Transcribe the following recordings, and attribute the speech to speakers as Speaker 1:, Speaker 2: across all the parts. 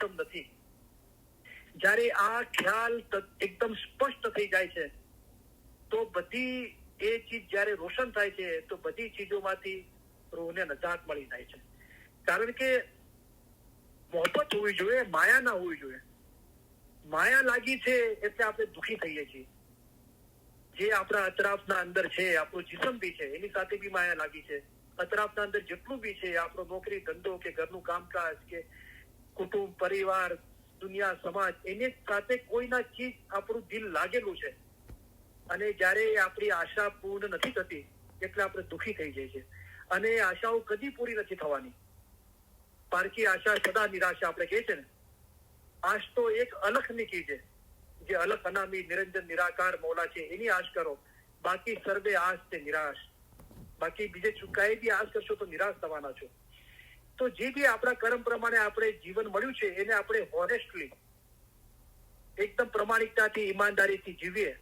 Speaker 1: કર્મ નથી. જ્યારે આ ખ્યાલ એકદમ સ્પષ્ટ થઈ જાય છે તો બધી એ ચીજ જયારે રોશન થાય છે તો બધી ચીજોમાંથી રૂહને નજાત મળી જાય છે. કારણ કે મોહબ્બત હોવી જોઈએ, માયા ના હોવી જોઈએ. માયા લાગી છે એટલે આપણે દુઃખી થઈએ છીએ. જે આપણા અતરાફના અંદર છે, આપણું જિસ્મ બી છે, એની સાથે બી માયા લાગી છે. અતરાફના અંદર જેટલું બી છે, આપણો નોકરી ધંધો કે ઘરનું કામકાજ કે કુટુંબ પરિવાર દુનિયા સમાજ, એની સાથે કોઈના ચીજ આપણું દિલ લાગેલું છે. અને જયારે આપણી આશા પૂર્ણ નથી થતી એટલે આપણે દુઃખી થઈ જાય છે. અને આશાઓ કદી પૂરી નથી થવાની. પારકી આશા સદા નિરાશા આપણે કહે છે ને. આશ તો એક અલખની ચીજ છે, જે અલખ અનામી નિરંજન નિરાકાર મૌલા છે, એની આશ કરો. બાકી સર્વે આશ છે નિરાશ. બાકી બીજે ચુકાઈ બી આશ કરશો તો નિરાશ થવાના છો. તો જે બી આપણા કર્મ પ્રમાણે આપણે જીવન મળ્યું છે એને આપણે હોનેસ્ટલી એકદમ પ્રમાણિકતાથી ઈમાનદારીથી જીવીએ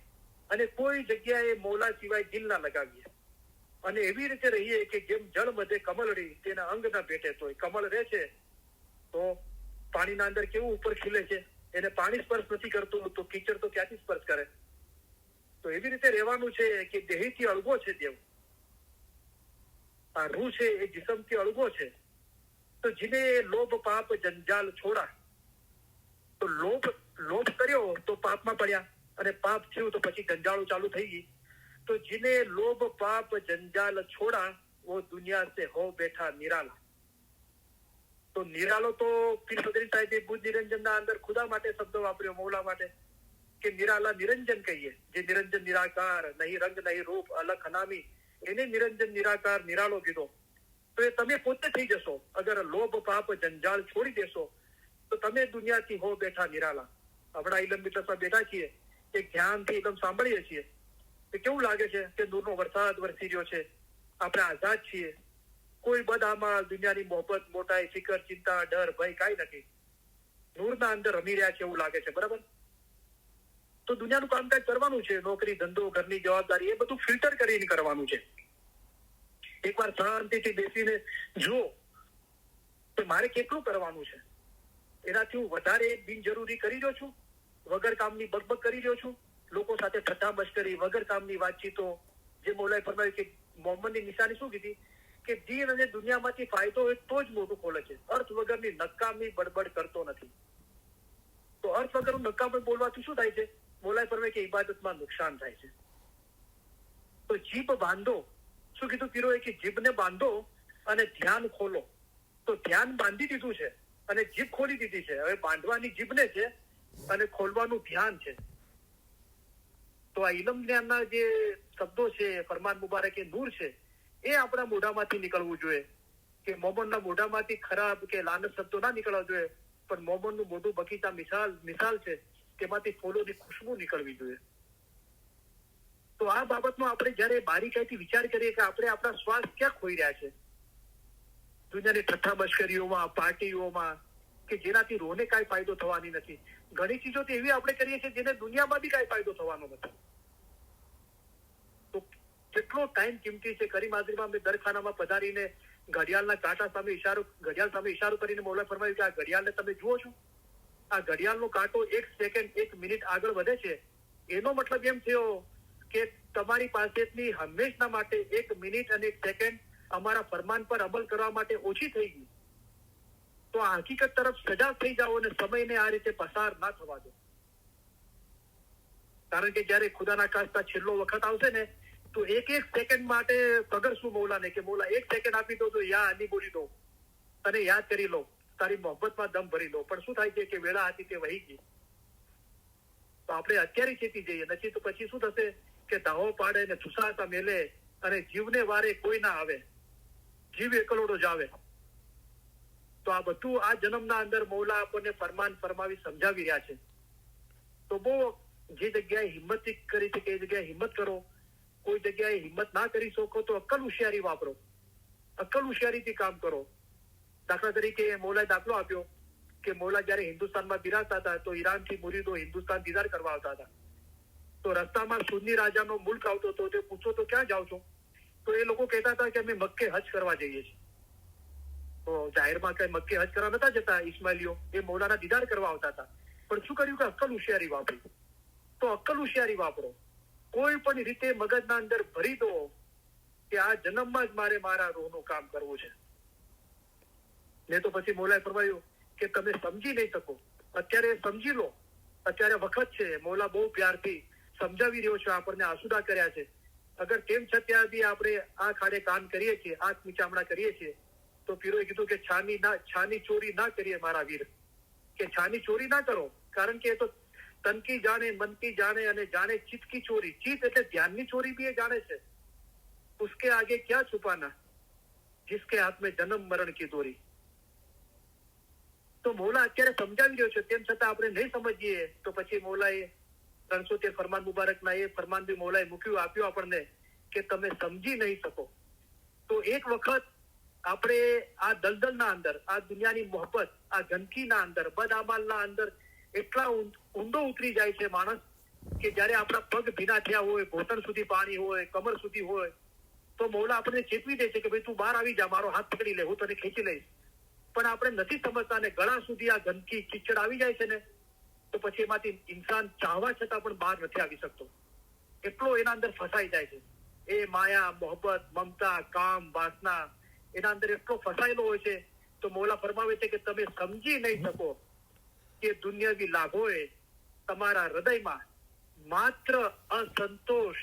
Speaker 1: અને કોઈ જગ્યાએ મૌલા સિવાય દિલ ના લગાવીએ. અને એવી રીતે રહીએ કે જેમ જળ મધ્ય કમળડી તેના અંગ ના ભેટે. તો કમળ રહે છે તો પાણીના અંદર કેવું ઉપર ખીલે છે, એને પાણી સ્પર્શ નથી કરતું તો કીચડ તો ક્યાંથી સ્પર્શ કરે. તો એવી રીતે રહેવાનું છે કે દેહીથી અળગો છે દેવ, આ રૂહ છે એ જિસ્મથી અળગો છે. તો જીને લોભ પાપ જંજાલ છોડા. તો લોભ કર્યો તો પાપમાં પડ્યા અને પાપ થયું તો પછી જંજાળો ચાલુ થઈ ગઈ. તો જીને લોભ પાપ જંજાલ છોડા वो दुनिया से हो बैठा निराला. તો નિરાલો તો પીર સદરી સાહેબે બુદ્ધ નિરંજન ના અંદર ખુદા માટે શબ્દ વાપર્યો, મૌલા માટે, કે નિરાલા નિરંજન કહીએ. જે નિરંજન નિરાકાર, નહીં રંગ નહીં રૂપ, અલખ અનામી, એને નિરંજન નિરાકાર નિરાલો કીધો. તો એ તમે પોતે થઈ જશો અગર લોભ પાપ જંજાલ છોડી દેશો તો તમે દુનિયાથી હો બેઠા નિરાલા. હમણાં ઇલમ બિટસમાં બેઠા છીએ, એક ધ્યાનથી ઇલમ સાંભળીએ છીએ તો કેવું લાગે છે કે દૂરનો વરસાદ વરસી રહ્યો છે, આપણે આઝાદ છીએ. કોઈ બધામાં દુનિયાની મોહબ્બત, મોટાઈ, ફિકર, ચિંતા, ડર, ભય કાંઈ નથી. નૂરના અંદર રમી રહ્યા છે એવું લાગે છે. બરાબર? તો દુનિયાનું કામકાજ કરવાનું છે, નોકરી ધંધો ઘરની જવાબદારી, એ બધું ફિલ્ટર કરીને કરવાનું છે. એકવાર શાંતિથી બેસીને જુઓ તો મારે કેટલું કરવાનું છે. એનાથી હું વધારે બિનજરૂરી કરી રહ્યો છું, વગર કામની બકબક કરી રહ્યો છું, લોકો સાથે ઠઠ્ઠા મશ્કરી, વગર કામની વાતચીતો. જે મૌલાએ ફરમાવ્યું કે મોહમ્મદની નિશાની શું કીધી કે દીન અને દુનિયામાંથી ફાયદો હોય તો જ મોઢું ખોલે છે, અર્થ વગરની નકામી બડબડ કરતો નથી. તો અર્થ વગરનું નકામી બોલવાથી શું થાય છે? મૌલાએ ફરમાવ્યું કે ઇબાદતમાં નુકસાન થાય છે. તો જીભ બાંધો. શું કીધું પીરોએ કે જીભને બાંધો અને ધ્યાન ખોલો. તો ધ્યાન બાંધી દીધું છે અને જીભ ખોલી દીધી છે. હવે બાંધવાની જીભને છે અને ખોલવાનું ધ્યાન છે. તો આ ઇલમ જ્ઞાનના જે શબ્દો છે, ફરમાન મુબારક એ નૂર છે, એ આપણા મોઢામાંથી નીકળવું જોઈએ. કે મોમનના મોઢામાંથી ખરાબ કે લાનત શબ્દો ના નીકળવા જોઈએ, પણ મોમનનું મોઢું બગીચા મિસાલ છે, તેમાંથી ફૂલોની ખુશ્બુ નીકળવી જોઈએ. તો આ બાબતમાં આપણે જયારે બારીકાઈથી વિચાર કરીએ કે આપણે આપણા શ્વાસ ક્યાં ખોઈ રહ્યા છે, દુનિયાની ઠઠ્ઠા મશ્કરીઓમાં, પાર્ટીઓમાં, કે જેનાથી રોહને કાંઈ ફાયદો થવાની નથી. ઘણી ચીજો તો એવી આપણે કરીએ છીએ જેને દુનિયામાં બી કાંઈ ફાયદો થવાનો નથી. તો કેટલો ટાઈમ કિંમતી છે. કરીમ હાજરીમાં અમે દરખાનામાં પધારીને ઘડિયાળના કાંટા સામે ઈશારો કરીને મૌલા ફરમાવ્યું કે આ ઘડિયાળને તમે જુઓ છો? આ ઘડિયાળનો કાંટો 1 સેકન્ડ 1 મિનિટ આગળ વધે છે. એનો મતલબ એમ થયો કે તમારી પાસેથી હંમેશના માટે 1 મિનિટ અને 1 સેકન્ડ અમારા ફરમાન પર અમલ કરવા માટે ઓછી થઈ ગઈ. તો આ હકીકત તરફ સજાગ થઈ જાઓ અને સમયને આ રીતે પસાર ના થવા દો. કારણ કે જયારે ખુદાના ખાસ્તા છેલ્લો વખત આવશે ને તો 1 સેકન્ડ માટે પગરશું મૌલાને કે મૌલા 1 સેકન્ડ આપી દો તો યા અની બોલી દો અને યાદ કરી લો, તારી મોહબ્બતમાં દમ ભરી લો. પણ શું થાય છે કે વેળા હતી તે વહી ગઈ. તો આપણે અત્યારે ચેતી જઈએ, નથી તો પછી શું થશે કે દાવો પાડે ને છુસાતા મેલે અને જીવને વારે કોઈ ના આવે, જીવ એકલોડો જ આવે. તો આ બધું આ જન્મના અંદર મૌલા આપણને ફરમાન ફરમાવી સમજાવી રહ્યા છે. તો બહુ જે જગ્યાએ હિંમત કરી શકે એ જગ્યાએ હિંમત કરો. કોઈ જગ્યાએ હિંમત ના કરી શકો તો અક્કલ હોશિયારી વાપરો, અક્કલ હોશિયારીથી કામ કરો. દાખલા તરીકે મૌલાએ દાખલો આપ્યો કે મૌલા જયારે હિન્દુસ્તાનમાં બિરાજતા હતા તો ઈરાનથી મુરીદો હિન્દુસ્તાન દીદાર કરવા આવતા હતા. તો રસ્તામાં સુન્ની રાજાનો મુલ્ક આવતો હતો, તે પૂછો તો ક્યાં જાઓ છો? તો એ લોકો કહેતા હતા કે અમે મક્કે હજ કરવા જઈએ છીએ. તો જાહેરમાં કઈ મક્કે હજ કરવા નતા જતા ઇસ્માઇલીઓ, એ મૌલાના દીદાર કરવા આવતા હતા. પણ શું કર્યું કે અક્કલ હોશિયારી વાપરી. તો અક્કલ હોશિયારી વાપરો, કોઈ પણ રીતે મગજના અંદર ભરી દો કે આ જન્મમાં જ મારે મારા રૂહનું કામ કરવું છે. ને તો પછી મૌલાએ ફરમાયું કે તમે સમજી નહીં શકો, અત્યારે સમજી લો, અત્યારે વખત છે. મૌલા બહુ પ્યારથી સમજાવી રહ્યો છે, આપણને આસુદા કર્યા છે. અગર તેમ છતાં બી આપણે આ ખાડે કાન કરીએ છીએ, આંખ મીચામણા કરીએ છીએ, તો પીરોએ કીધું કે છાની ચોરી ના કરીએ મારા વીર, કે છાની ચોરી ના કરો. કારણ કે એ તો તન કી જાણે, મન કી જાણે અને જાણે ચિત્ત કી ચોરી. ચિત્ત એટલે ધ્યાનની ચોરી બી એ જાણે છે. ઉસકે આગે ક્યાં છુપાના, જિસકે હાથ મેં જન્મ મરણ કી દોરી. તો મૌલા અત્યારે સમજાવી રહ્યો છે, તેમ છતાં આપણે નહીં સમજીએ તો પછી મૌલાએ 313 ફરમાન મુબારકના એ ફરમાન બી મૌલાએ મૂક્યું, આપ્યું આપણને કે તમે સમજી નહીં શકો. તો એક વખત આપણે આ દલદલના અંદર, આ દુનિયાની મોહબ્બત, આ ગંદકીના અંદર, બદઅમાલના અંદર એટલા ઊંડો ઉતરી જાય છે માણસ કે જયારે આપણા પગ ભીના થયા હોય, ઘોટણ સુધી પાણી હોય, કમર સુધી હોય, તો મૌલા આપણને ચેતવી દે છે કે ભાઈ તું બહાર આવી જા, મારો હાથ પકડી લે, હું તને ખેંચી લઈશ. પણ આપણે નથી સમજતા ને ગળા સુધી આ ગંદકી કીચડ આવી જાય છે ને, તો પછી એમાંથી ઇન્સાન ચાહવા છતાં પણ બહાર નથી આવી શકતો. એટલો એના અંદર ફસાઈ જાય છે. એ માયા, મોહબ્બત, મમતા, કામ, વાસના એના અંદર એટલો ફસાયેલો હોય છે. તો મૌલા ફરમાવે છે કે તમે સમજી નહીં શકો કે દુનિયાવી લાભોએ તમારા હૃદયમાં માત્ર અસંતોષ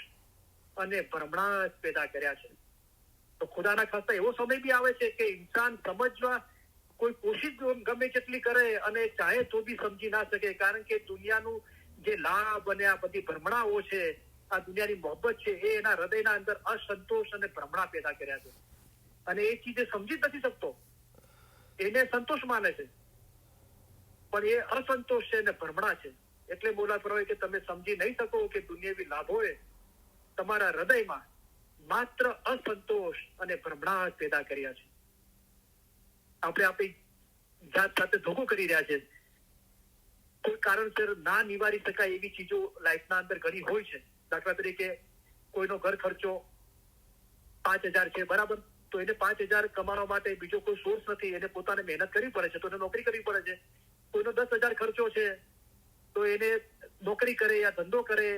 Speaker 1: અને ભ્રમણા જ પેદા કર્યા છે. તો ખુદાના ખાસ્તા એવો સમય બી આવે છે કે ઇન્સાન સમજવા કોઈ કોશિશ ગમે તેટલી કરે અને ચાહે તો બી સમજી ના શકે. કારણ કે દુનિયાનું જે લાભ અને આ બધી ભ્રમણાઓ છે, આ દુનિયાની મોહબ્બત છે, એ એના હૃદયના અંદર અસંતોષ અને ભ્રમણા પેદા કર્યા છે. અને એ ચીજે સમજી નથી શકતો. એને સંતોષ માને છે, પણ એ અસંતોષ છે અને ભ્રમણા છે. એટલે મૌલા ફરમાવે કે તમે સમજી નહીં શકો કે દુનિયાવી લાભોએ તમારા હૃદયમાં માત્ર અસંતોષ અને ભ્રમણા પેદા કર્યા છે. આપણે આપણી જાત સાથે ધોકો કરી રહ્યા છે. કોઈ કારણસર ના નિવારી શકાય એવી ચીજો લાઈફના અંદર ઘણી હોય છે. દાખલા તરીકે કોઈનો ઘર ખર્ચો 5,000 છે, બરાબર, તો એને 5,000 કમાવા માટે બીજો કોઈ સોર્સ નથી, એને પોતાને મહેનત કરવી પડે છે, તો એને નોકરી કરવી પડે છે. કોઈનો 10,000 ખર્ચો છે, તો એને નોકરી કરે યા ધંધો કરે,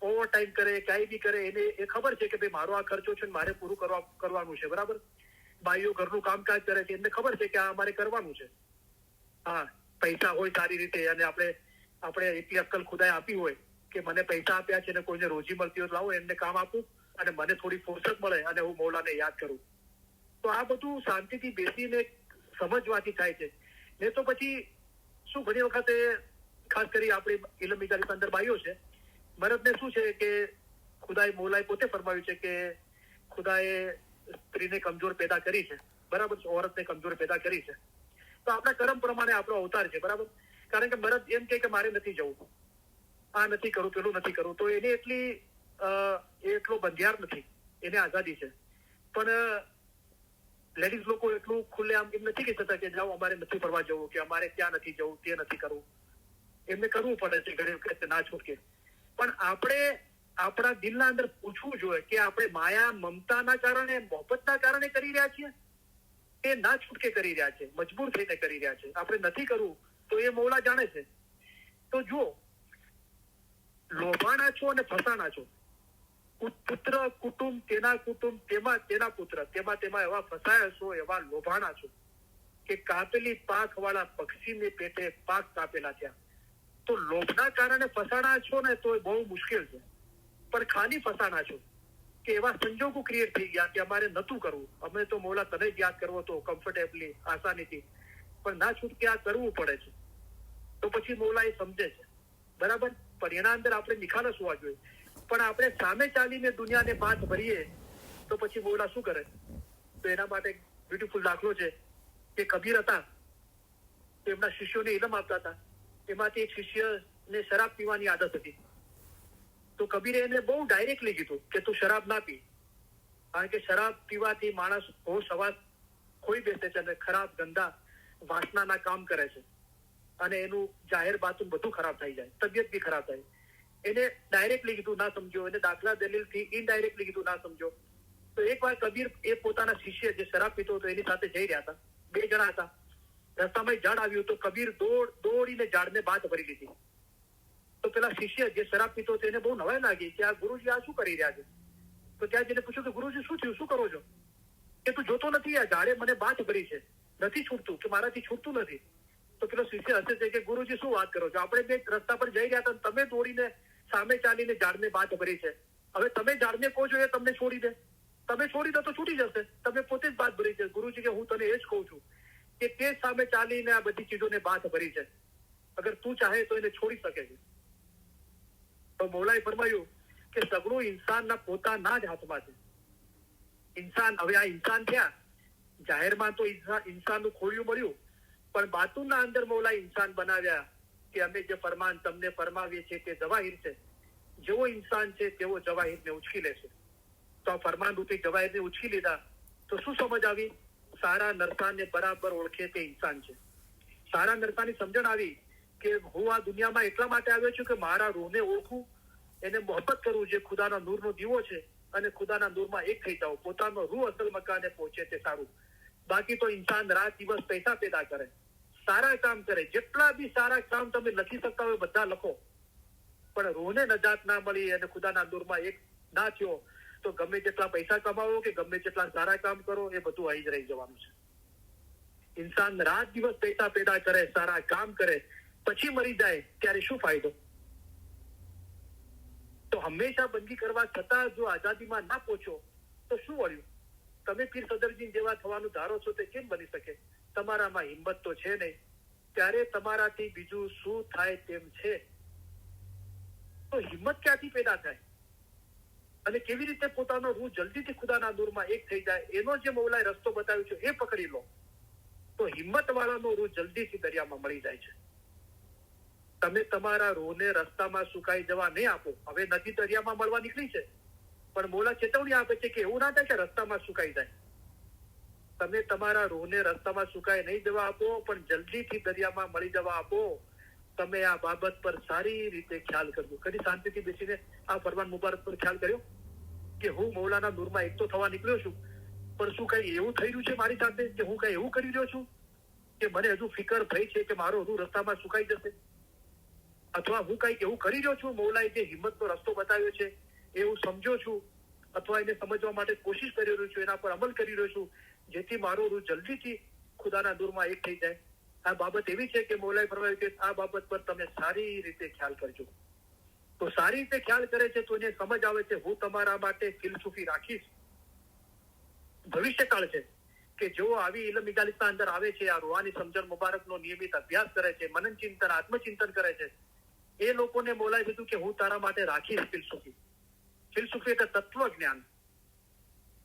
Speaker 1: ઓવર ટાઈમ કરે, ક્યાંય બી કરે. એને એ ખબર છે કે ભાઈ મારો આ ખર્ચો છે, મારે પૂરું કરવાનું છે, બરાબર. ભાઈઓ ઘરનું કામકાજ કરે છે, એમને ખબર છે કે આ અમારે કરવાનું છે. હા, પૈસા હોય સારી રીતે અને આપણે એટલી અક્કલ ખુદાએ આપી હોય કે મને પૈસા આપ્યા છે ને કોઈને રોજી મળતી હોય, લાવો એમને કામ આપું અને મને થોડી ફુરસત મળે અને હું મૌલાને યાદ કરું. તો આ બધું શાંતિથી બેસીને સમજવાથી થાય છે. ને તો પછી શું ઘણી વખતે ખાસ કરી આપણી ઇલમ ઇજારી અંદર બાઈઓ છે, મરદને શું છે કે ખુદાએ મૌલાએ પોતે ફરમાવ્યું છે કે ખુદાએ સ્ત્રીને કમજોર પેદા કરી છે, બરાબર છે, ઓરતને કમજોર પેદા કરી છે. તો આપણા કર્મ પ્રમાણે આપણો અવતાર છે, બરાબર. કારણ કે મરદ એમ કે મારે નથી જવું, આ નથી કરવું, પેલું નથી કરવું, તો એને એટલો બંધિયાર નથી, એને આઝાદી છે. પણ લેડીઝ લોકો એટલું ખુલ્લે આમ એમ નથી કહી શકતા કે જાઓ અમારે નથી ફરવા જવું, કે અમારે ત્યાં નથી જવું, તે નથી કરવું. એમને કરવું પડે છે ઘણી વખત, ના છૂટકે. પણ આપણે આપણા દિલના અંદર પૂછવું જોઈએ કે આપણે માયા, મમતાના કારણે, મોહબ્બતના કારણે કરી રહ્યા છીએ કે ના છૂટકે કરી રહ્યા છે, મજબૂર થઈને કરી રહ્યા છે. આપણે નથી કરવું તો એ મૌલા જાણે છે. તો જુઓ, લોભાણા છો અને ફસાણા છો. પુત્ર, કુટુંબ, તેના કુટુંબ, તેમાં તેના પુત્ર, તેમાં એવા ફસાયા છો, એવા લોભાણા છો કે કાપેલી પાંખ વાળા પક્ષીને પેટે પાંખ કાપેલા થયા. તો લોભના કારણે ફસાણા છો ને તો એ બહુ મુશ્કેલ છે. પણ ખાલી ફસાણા છો કે એવા સંજોગો ક્રિએટ થઈ ગયા કે અમારે નતું કરવું, અમે તો મૌલા તને જ યાદ કરવો તો કમ્ફર્ટેબલી, આસાનીથી, પણ ના છૂટકે આ કરવું પડે છે. તો પછી મૌલા એ સમજે છે, બરાબર. પણ એના અંદર આપણે નિખાલસ હોવા જોઈએ. પણ આપણે સામે ચાલીને દુનિયાને બાથ ભરીએ તો પછી મૌલા શું કરે? તો એના માટે બ્યુટીફુલ દાખલો છે કે કબીર હતા, તો એમના શિષ્યોને ઇલમ આપતા હતા. એમાંથી એક શિષ્યને શરાબ પીવાની આદત હતી. તો કબીરે એને બહુ ડાયરેક્ટલી કીધું કે તું શરાબ ના પી, કારણ કે શરાબ પીવાથી માણસ હોશ હવાસ ખોઈ બેસે છે અને ખરાબ ગંદા વાસનાના કામ કરે છે અને એનું જાહેર બાતું બધું ખરાબ થઈ જાય, તબિયત બી ખરાબ થાય. એને ડાયરેક્ટલી કીધું, ના સમજો. એને દાખલા દલીલથી ઇનડાયરેક્ટલી કીધું, ના સમજો. તો એકવાર કબીર એ પોતાના શિષ્ય જે શરાબ પીતો હતો એની સાથે જઈ રહ્યા હતા, 2 જણા હતા. રસ્તામાં એક ઝાડ આવ્યું તો કબીર દોડીને ઝાડને બાથ ભરી લીધી. તો પેલા શિષ્ય જે શરાબ પીતો હતો એને બહુ નવાઈ લાગી કે આ ગુરુજી આ શું કરી રહ્યા છે. તો ત્યાં જઈને પૂછ્યું કે ગુરુજી શું થયું, શું કરો છો? કે તું જોતો નથી આ ઝાડે મને બાથ ભરી છે, નથી છૂટતું, કે મારાથી છૂટતું નથી. તો પેલો શિષ્ય હસે છે કે ગુરુજી શું વાત કરો છો, આપણે બે રસ્તા પર જઈ રહ્યા હતા, તમે દોડીને સામે ચાલીને ઝાડને બાથ ભરી છે. હવે તમે ઝાડને કહો છો એ તમને છોડી દે, તમે છોડી દો તો છૂટી જશે, તમે પોતે જ બાથ ભરી છે. ગુરુજી કે હું તને એ જ કહું છું કે તે સામે ચાલીને આ બધી ચીજોને બાથ ભરી છે, અગર તું ચાહે તો એને છોડી શકે છે. તો મૌલાએ ફરમાયું કે સગળું ઇન્સાનના પોતાના જ હાથમાં છે. ઇન્સાન, હવે આ ઇન્સાન થયા, જાહેરમાં તો ઇન્સાનનું ખોળિયું મળ્યું, પણ બાતુના અંદર મૌલા ઇન્સાન બનાવ્યા કે અમે જે ફરમાન તમને ફરમાવીએ છીએ તે જવાહિર છે. જેવો ઇન્સાન છે તેવો જવાહિરને ઉચકી લેશે. તો આ ફરમાન રૂપી જવાહિરને ઉચકી લીધા તો શું સમજ આવી? સારા નરસાને બરાબર ઓળખે તે ઇન્સાન છે. સારા નરસાની સમજણ આવી કે હું આ દુનિયામાં એટલા માટે આવ્યો છું કે મારા રૂહને ઓળખું, એને મોહબ્બત કરું, જે ખુદાના નૂરનો દીવો છે, અને ખુદાના નૂરમાં એક થઈ જાવ, પોતાનો રૂહ અસલ મકાને પહોંચે તે સારું. બાકી તો ઇન્સાન રાત દિવસ પૈસા પેદા કરે, સારા કામ કરે, જેટલા બી સારા કામ તમે લખી શકતા હોય બધા લખો, પણ રૂહને નજાત ના મળી અને ખુદાના નૂરમાં એક ના થયો તો ગમે તેટલા પૈસા કમાવો કે ગમે તેટલા સારા કામ કરો એ બધું અહીં જ રહી જવાનું છે. ઇન્સાન રાત દિવસ પૈસા પેદા કરે, સારા કામ કરે, પછી મરી જાય ત્યારે શું ફાયદો? તો હંમેશા બંદી કરવા છતાં જો આઝાદીમાં ના પહોંચો તો શું વળ્યું? તમે પીર સદરજી જેવા થવાનું ધારો છો તે કેમ બની શકે? તમારામાં હિંમત તો છે નહીં, ત્યારે તમારાથી બીજું શું થાય તેમ છે. તો હિંમત ક્યાંથી પેદા થાય અને કેવી રીતે પોતાનો રૂહ જલ્દીથી ખુદાના નૂરમાં એક થઈ જાય, એનો જે મૌલાએ રસ્તો બતાવ્યો છે એ પકડી લો તો હિંમત વાળાનો રૂહ જલ્દીથી દરિયામાં મળી જાય છે. તમે તમારા રૂહને રસ્તામાં સુકાઈ જવા નહીં આપો. હવે નદી દરિયામાં મળવા નીકળી છે, પણ મૌલા ચેતવણી આપે છે કે એવું ના થાય કે રસ્તામાં સુકાઈ જાય. તમે તમારા રૂહને રસ્તામાં સુકાઈ નહીં જવા આપો, પણ જલ્દીથી દરિયામાં મળી જવા આપો. તમે આ બાબત પર સારી રીતે ખ્યાલ કરજો. કદી શાંતિથી બેસીને આ ફરમાન મુબારક પર ખ્યાલ કર્યો કે હું મૌલાના નૂરમાં એક તો થવા નીકળ્યો છું, પણ શું કઈ એવું થઈ રહ્યું છે મારી સાથે કે હું કઈ એવું કરી રહ્યો છું કે મને હજુ ફિકર થઈ છે કે મારો રૂહ રસ્તામાં સુકાઈ જશે? અથવા હું કઈ એવું કરી રહ્યો છું, મૌલાએ જે હિંમતનો રસ્તો બતાવ્યો છે એવું સમજો છું, અથવા એને સમજવા માટે કોશિશ કરી રહ્યો છું, એના પર અમલ કરી રહ્યો છું, જેથી મારો રૂહ જલ્દીથી ખુદાના નૂરમાં એક થઈ જાય. આ બાબત એવી છે કે મૌલાએ ફરમાવ્યું કે આ બાબત પર તમે સારી રીતે ખ્યાલ કરજો. તો સારી રીતે ખ્યાલ કરે છે તો એને સમજ આવે છે હું તમારા માટે ફિલસૂફી રાખીશ. ભવિષ્યકાળ છે કે જેઓ આવી ઇલમ ઇગાલિસના અંદર આવે છે, આ રૂહાની સમજણ મુબારકનો નિયમિત અભ્યાસ કરે છે, મનન ચિંતન, આત્મચિંતન કરે છે, એ લોકોને બોલાય કીધું કે હું તારા માટે રાખીશ ફિલસૂફી. ફિલસૂફી એટલે તત્વ જ્ઞાન.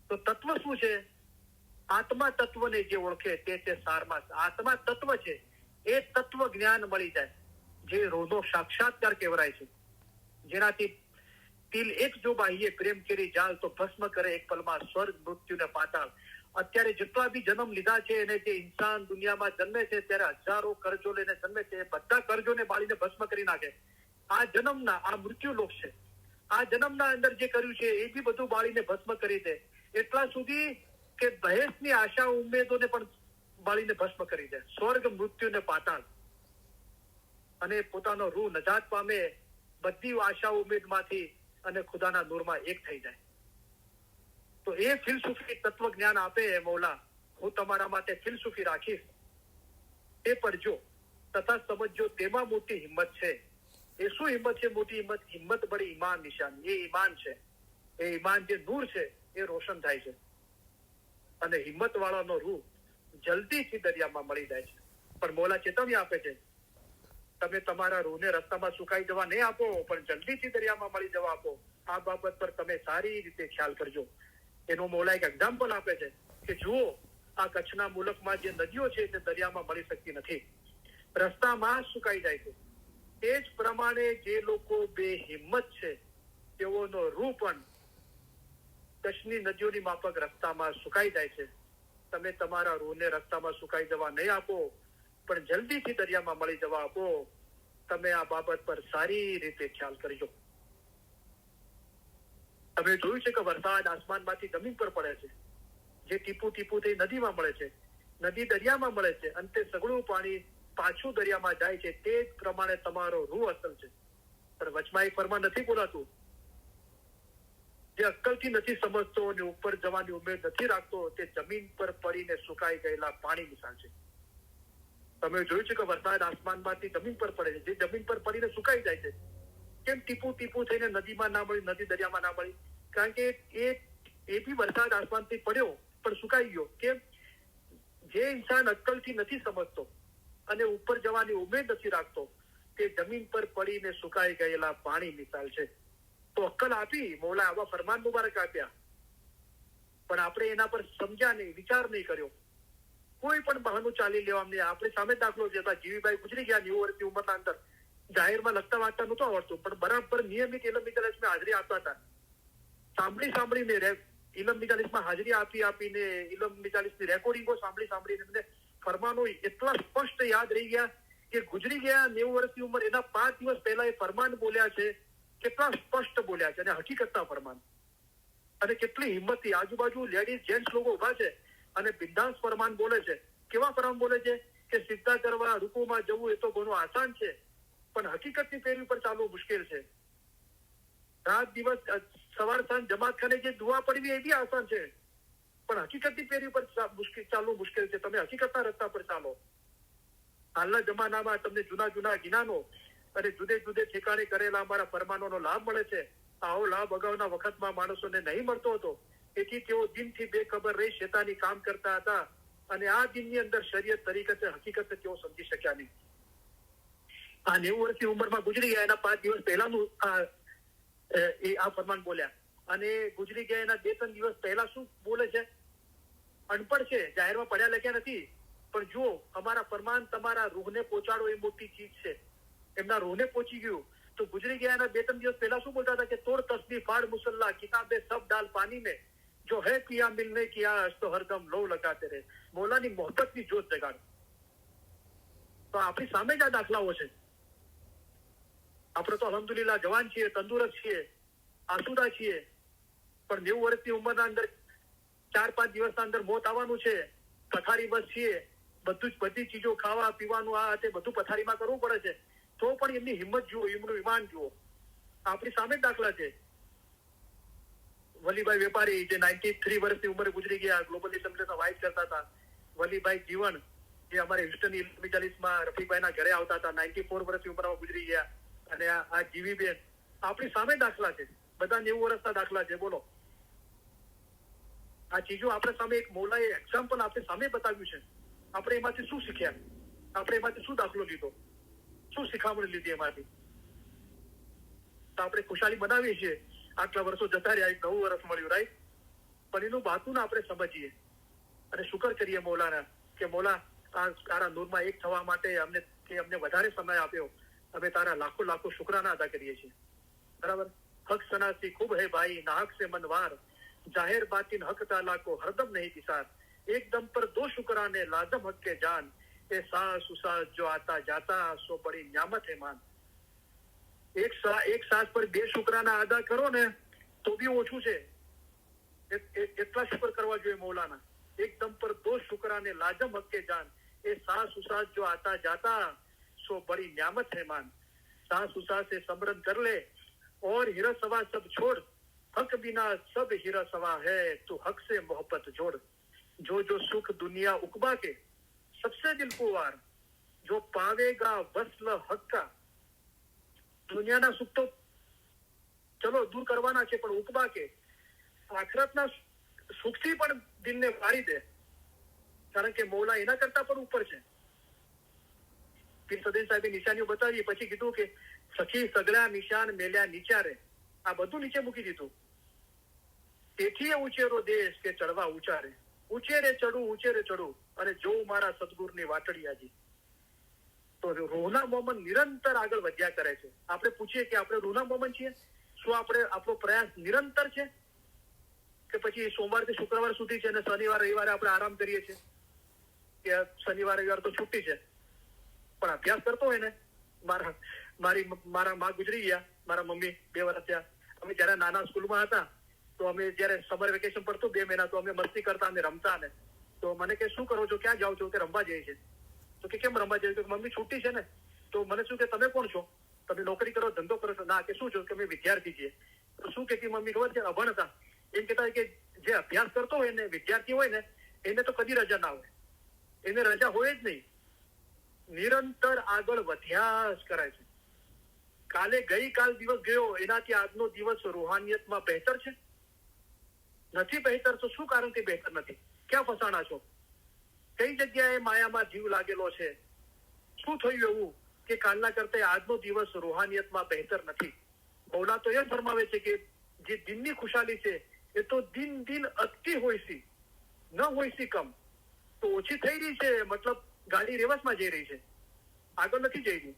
Speaker 1: તો તત્વ શું છે? આત્મા તત્વને જે ઓળખે તે સારમાં આત્મા તત્વ છે, એ તત્વ જ્ઞાન મળી જાય, જે રૂહનો સાક્ષાત્કાર કહેવાય છે. જેનાથી તિલ એક જો બાહ્ય પ્રેમ કરી જાલ તો ભસ્મ કરે એક પલમાં સ્વર્ગ મૃત્યુ ને પાતાળ. અત્યારે જેટલા બી જન્મ લીધા છે એને જે ઇન્સાન દુનિયામાં જન્મે છે ત્યારે હજારો કરજો લઈને જન્મે છે, બધા કરજોને બાળીને ભસ્મ કરી નાખે. આ જન્મના આ મૃત્યુ લોક છે. આ જન્મના અંદર જે કર્યું છે એ બી બધું બાળીને ભસ્મ કરી દે, એટલા સુધી કે બહેસની આશા ઉમેદોને પણ બાળીને ભસ્મ કરી દે, સ્વર્ગ મૃત્યુ ને પાતાળ. અને પોતાનો રૂહ નજાત પામે બધી આશા ઉમેદમાંથી અને ખુદાના નૂરમાં એક થઈ જાય. તો એ ફિલસૂફી તત્વ જ્ઞાન આપે મૌલા, હું તમારા માટે ફિલસૂફી રાખીશ, એ પડજો તથા સમજો તેમાં મોટી હિંમત છે. એ શું હિંમત છે? મોટી હિંમત. હિંમત બડી ઈમાન નિશાની. એ ઈમાન છે. એ ઈમાન જે નૂર છે એ રોશન થાય છે અને હિંમત વાળાનો રૂહ જલ્દીથી દરિયામાં મળી જાય છે. પણ મૌલા ચેતવણી આપે છે તમે તમારા રૂહને રસ્તામાં સુકાઈ જવા નહીં આપો, પણ જલ્દીથી દરિયામાં મળી જવા આપો. આ બાબત પર તમે સારી રીતે ખ્યાલ કરજો. એનો મૌલા એક એક્ઝામ્પલ આપે છે કે જુઓ આ કચ્છના મુલકમાં જે નદીઓ છે તે દરિયામાં મળી શકતી નથી, રસ્તામાં સુકાઈ જાય છે. તે જ પ્રમાણે જે લોકો બેહિંમત છે તેઓનો રૂહ પણ કચ્છની નદીઓની માફક રસ્તામાં સુકાઈ જાય છે. તમે તમારા રૂહને રસ્તામાં સુકાઈ જવા નહીં આપો, પણ જલ્દીથી દરિયામાં મળી જવા આપો. તમે આ બાબત પર સારી રીતે ખ્યાલ કરજો. તમે જોયું છે કે વરસાદ આસમાનમાંથી જમીન પર પડે છે, જે ટીપું ટીપું થઈ નદીમાં મળે છે, નદી દરિયામાં મળે છે, અંતે સઘળું પાણી પાછું દરિયામાં જાય છે. તે જ પ્રમાણે તમારો રૂહ અસલ છે. પણ વચમાં એક ફરમાન નથી બોલાતું, જે અક્કલથી નથી સમજતો અને ઉપર જવાની ઉમેદ નથી રાખતો, તે જમીન પર પડીને સુકાઈ ગયેલા પાણી મિસાલ છે. તમે જોયું છે કે વરસાદ આસમાનમાંથી જમીન પર પડે છે, જે જમીન પર પડીને સુકાઈ જાય છે. કેમ ટીપું ટીપું થઈને નદીમાં ના મળી, નદી દરિયામાં ના મળી? કારણ કે એ બી વરસાદ આસમાનથી પડ્યો પણ સુકાઈ ગયો. કેમ? જે ઇન્સાન અક્કલથી નથી સમજતો અને ઉપર જવાની ઉમેદ નથી રાખતો, તે જમીન પર પડીને સુકાઈ ગયેલા પાણી મિસાલ છે. તો અક્કલ આપી, મૌલા આવા ફરમાન મુબારક આપ્યા, પણ આપણે એના પર સમજ્યા નહીં, વિચાર નહીં કર્યો. કોઈ પણ બહાનું ચાલી લેવા નહીં. આપણે સામે દાખલો દેતા, જીવીભાઈ ગુજરી ગયા 90 વર્ષની ઉંમરના અંદર, જાહેરમાં લખતા વાંચતા નહોતું આવડતું, પણ બરાબર નિયમિત ઇલમ મિજાલિસમાં હાજરી આપતા હતા. સાંભળીને ઇલમ મિજાલિસમાં હાજરી આપીને ઇલમ મિજાલિસની રેકોર્ડિંગો સાંભળીને એમને ફરમાનો એટલા સ્પષ્ટ યાદ રહી ગયા કે ગુજરી ગયા 90 વર્ષની ઉંમર, એના 5 દિવસ પહેલા એ ફરમાન બોલ્યા છે. કેટલા સ્પષ્ટ બોલ્યા છે અને હકીકતના ફરમાન, અને કેટલી હિંમતથી. આજુબાજુ લેડીઝ જેન્ટ્સ લોકો ઉભા છે અને બિંદાસ ફરમાન બોલે છે. કેવા ફરમાન બોલે છે કે સિદ્ધા કરવા, રૂકુમાં જવું એ તો ઘણું આસાન છે, પણ હકીકતની પેરી પર ચાલવું મુશ્કેલ છે. રાત દિવસ સવાર સાંજ જમાત ખાને જે દુઆ પડવી એ બી આસાન છે, પણ હકીકતની પેરી પર ચાલવું મુશ્કેલ છે. તમે હકીકતના રસ્તા પર ચાલો. હાલના જમાનામાં તમને જૂના જ્ઞાનો અને જુદે ઠેકાણે કરેલા અમારા ફરમાનોનો લાભ મળે છે. આવો લાભ અગાઉના વખતમાં માણસોને નહીં મળતો હતો. તેથી તેઓ દિનથી બેખબર રહી શેતાની કામ કરતા હતા, અને આ દિનની અંદર શરીયત તરીકે હકીકત તેઓ સમજી શક્યા નહીં. આ 90 વર્ષની ઉંમરમાં ગુજરી ગયા એના 5 દિવસ પહેલાનું આ ફરમાન બોલ્યા, અને ગુજરી ગયા એના 2-3 દિવસ પહેલા શું બોલે છે? અનપઢ છે, જાહેરમાં પડ્યા લખ્યા નથી, પણ જુઓ અમારા ફરમાન તમારા રૂહને પહોંચાડો એ મોટી ચીજ છે. એમના રૂહને પહોંચી ગયું. તો ગુજરી ગયા એના 2-3 દિવસ પહેલા શું બોલતા હતા કે તોડ તસ્બીહ ફાડ મુસલ્લા કિતાબે સબ ડાલ પાની में जो है किया मिलने की आस तो हरदम लो लगाते रहे. મૌલાની મોહબ્બતની જોત જગાડો. તો આપણી સામે જ આ દાખલાઓ છે. આપણે તો અલ્હમ્દુલિલ્લાહ જવાન છીએ, તંદુરસ્ત છીએ, આસુદા છીએ, પણ 90 વર્ષની ઉંમરના અંદર 4-5 દિવસના અંદર મોત આવવાનું છે. પથારી બસ છીએ, બધી ચીજો ખાવા પીવાનું આ તે બધું પથારીમાં કરવું પડે છે. તો પણ એમની હિંમત જુઓ, એમનું ઈમાન જુઓ. આપણી સામે દાખલા છે. વલીભાઈ વેપારી જે 93 વર્ષની ઉંમરે ગુજરી ગયા, ગ્લોબલ એસેમ્બલીમાં વાઇસ કરતા હતા. વલીભાઈ જીવન જે અમારે હ્યુસ્ટન મિજાલિસમાં રફીકભાઈના ઘરે આવતા હતા, 94 વર્ષની ઉંમરમાં ગુજરી ગયા. અને આ જીવીબેન આપણી સામે દાખલા છે. બધા 90 વર્ષના દાખલા છે. બોલો, આ ચીજો આપણે સામે એક મૌલાએ એક્ઝામ્પલ આપણે સામે બતાવ્યું છે. આપણે એમાંથી શું શીખ્યા? આપણે એમાંથી શું દાખલો લીધો? શું શીખામણી લીધી એમાંથી? તો આપણે ખુશાલી બનાવીએ છીએ. આટલા વર્ષો જતા રહ્યા, 9 વર્ષ મળ્યું, રાઈટ? પણ એનું બાતું આપણે સમજીએ અને શુકર કરીએ મૌલાના કે મૌલા આ તારા નૂરમાં એક થવા માટે અમને વધારે સમય આપ્યો. અમે તારા લાખો શુક્રાના અદા કરીએ છીએ. બરાબર? હક સનાસી ખૂબ હે ભાઈ, નાહક સે મનવાર, જાહેર બાતિન હક તાલા કો હરદમ નહીં કિસાર, એકદમ પર 2 શુક્રાને લાજમ હક કે જાન, એ સાસ ઉસાસ જો આતા જાતા સો બડી ન્યામત હે માન. એક સાસ પર 2 શુક્રાના અદા કરો ને તો બી ઓછું છે. એટલા શુક્ર કરવા જોઈએ મૌલાના. એકદમ પર 2 શુક્રાને લાજમ હક કે જાન, એ સાસ ઉસાસ જો આતા જાતા सो बड़ी न्यामत है मान. सांस उसास से समरन कर ले और हीरा सवा सब छोड़, हक बिना सब हीरा सवा है, तो हक से मोहब्बत जोड़. जो सुख दुनिया उकबा के सबसे दिल को वार, जो पावेगा वस्ल हक का. દુનિયાના સુખ તો ચલો દૂર કરવાના છે, પણ ઉકબા કે આખરતના સુખથી પણ દિલને વારી દે, કારણ કે મૌલા એના કરતા પણ ઉપર છે. પીર સદીન સાહેબે નિશાનીઓ બતાવી, પછી કીધું કે સખી સગળા નિશાન મેલ્યા નીચારે. આ બધું નીચે મૂકી દીધું. તેથી ઉચેરો દેશ કે ચડવા ઉચારે, ઉચેરે ચડું અને જોઉં મારા સદગુરુની વાટડિયાજી. તો રૂહના મોમન નિરંતર આગળ વધ્યા કરે છે. આપણે પૂછીએ કે આપણે રૂહના મોમન છીએ? શું આપણો પ્રયાસ નિરંતર છે કે પછી સોમવારથી શુક્રવાર સુધી છે અને શનિવાર રવિવારે આપણે આરામ કરીએ છીએ કે શનિવાર રવિવાર તો છુટ્ટી છે? પણ અભ્યાસ કરતો હોય ને. મારા માં ગુજરી ગયા, મારા મમ્મી 2 વર્ષ થયા. અમે જયારે નાના સ્કૂલમાં હતા તો અમે જયારે સમર વેકેશન પડતું 2 મહિના, તો અમે મસ્તી કરતા અને રમતા ને. તો મને કે શું કરો છો, ક્યાં જાઓ છો? કે રમવા જઈએ છે. તો કે કેમ રમવા જઈએ? મમ્મી છૂટી છે ને. તો મને શું કે તમે કોણ છો? તમે નોકરી કરો, ધંધો કરો છો? ના. કે શું છો? કે અમે વિદ્યાર્થી છીએ. તો શું કે મમ્મી ખબર છે, અભણ હતા. એમ કહેતા કે જે અભ્યાસ કરતો હોય ને, વિદ્યાર્થી હોય ને, એને તો કદી રજા ના હોય. એને રજા હોય જ નહીં. નિરંતર આગળ વધ્યા જ કરે છે. ગઈકાલ દિવસ ગયો, એનાથી આજનો દિવસ રૂહાનિયતમાં બહેતર છે? નથી બહેતર. તો શું કારણથી બહેતર નથી? ક્યાં ફસાણા છો? કઈ જગ્યાએ માયામાં જીવ લાગેલો છે? શું થયું એવું કે કાલના કરતા આજનો દિવસ રૂહાનિયતમાં બહેતર નથી? મૌલા તો એ ફરમાવે છે કે જે દિનની ખુશાલી છે એ તો દિન દિન અટકી હોય સી, ન હોય સી કમ. તો ઓછી થઈ રહી છે, મતલબ ગાડી રિવર્સમાં જઈ રહી છે, આગળ નથી જઈ રહી.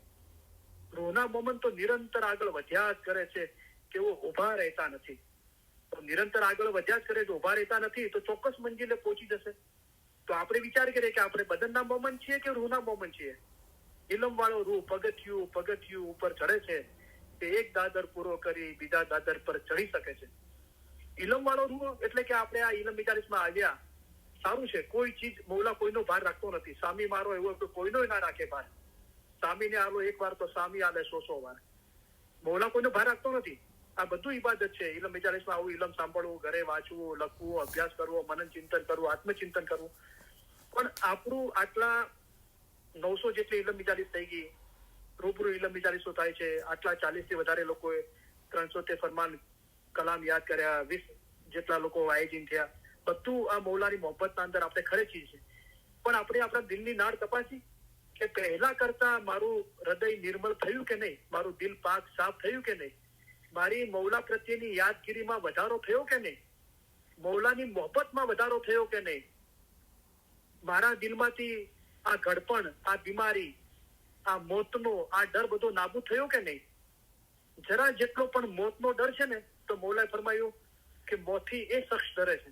Speaker 1: રૂહના મોમન તો નિરંતર આગળ વધ્યા જ કરે છે, કે वो ઉભા રહેતા નથી. તો નિરંતર આગળ વધ્યા જ કરે છે, ઉભા રહેતા નથી, તો ચોક્કસ મંજિલે પહોંચી જશે. તો આપણે વિચાર કરીએ કે આપણે બદનના મોમન છીએ કે રૂહના મોમન છીએ. ઇલમ વાળો રૂહ પગથિયું ઉપર ચડે છે, તે એક દાદર પૂરો કરી બીજા દાદર પર ચડી શકે છે. ઇલમ વાળો રૂહ એટલે કે આપણે આ ઇલમ મિજાલિસમાં આવ્યા, સારું છે. કોઈ ચીજ મૌલા કોઈનો ભાર રાખતો નથી. સામી મારો એવો તો કોઈનો ના રાખે ભાર. સામીને આલો એક વાર તો સામી આલે 100 વાર. મૌલા કોઈનો ભાર રાખતો નથી. આ બધું ઇબાદત છે. ઇલમ મિજાલિસમાં આવું ઇલમ સાંભળવું, ઘરે વાંચવું, લખવું, અભ્યાસ કરવો, મનન ચિંતન કરવું, આત્મચિંતન કરવું. પણ આપણું આટલા 900 જેટલી ઇલમ મિજાલિસ થઈ ગઈ, રૂબરૂ ઇલમ મિજાલિસો થાય છે. આટલા 40 થી વધારે લોકોએ 300 ફરમાન કલામ યાદ કર્યા, 20 જેટલા લોકો આયોજન થયા. બધું આ મૌલાની મોહબ્બતના અંદર આપણે ખરેચી છે. પણ આપણે આપણા દિલની નાળ તપાસી કે પહેલા કરતા મારું હૃદય નિર્મળ થયું કે નહીં, મારું દિલ પાક સાફ થયું કે નહીં, મારી મૌલા પ્રત્યેની યાદગીરીમાં વધારો થયો કે નહીં, મૌલાની મોહબ્બતમાં વધારો થયો કે નહીં, મારા દિલમાંથી આ ઘડપણ, આ બીમારી, આ મોતનો આ ડર બધો નાબૂદ થયો કે નહીં. જરા જેટલો પણ મોતનો ડર છે ને, તો મૌલાએ ફરમાયું કે મોતથી એ શખ્સ ડરે છે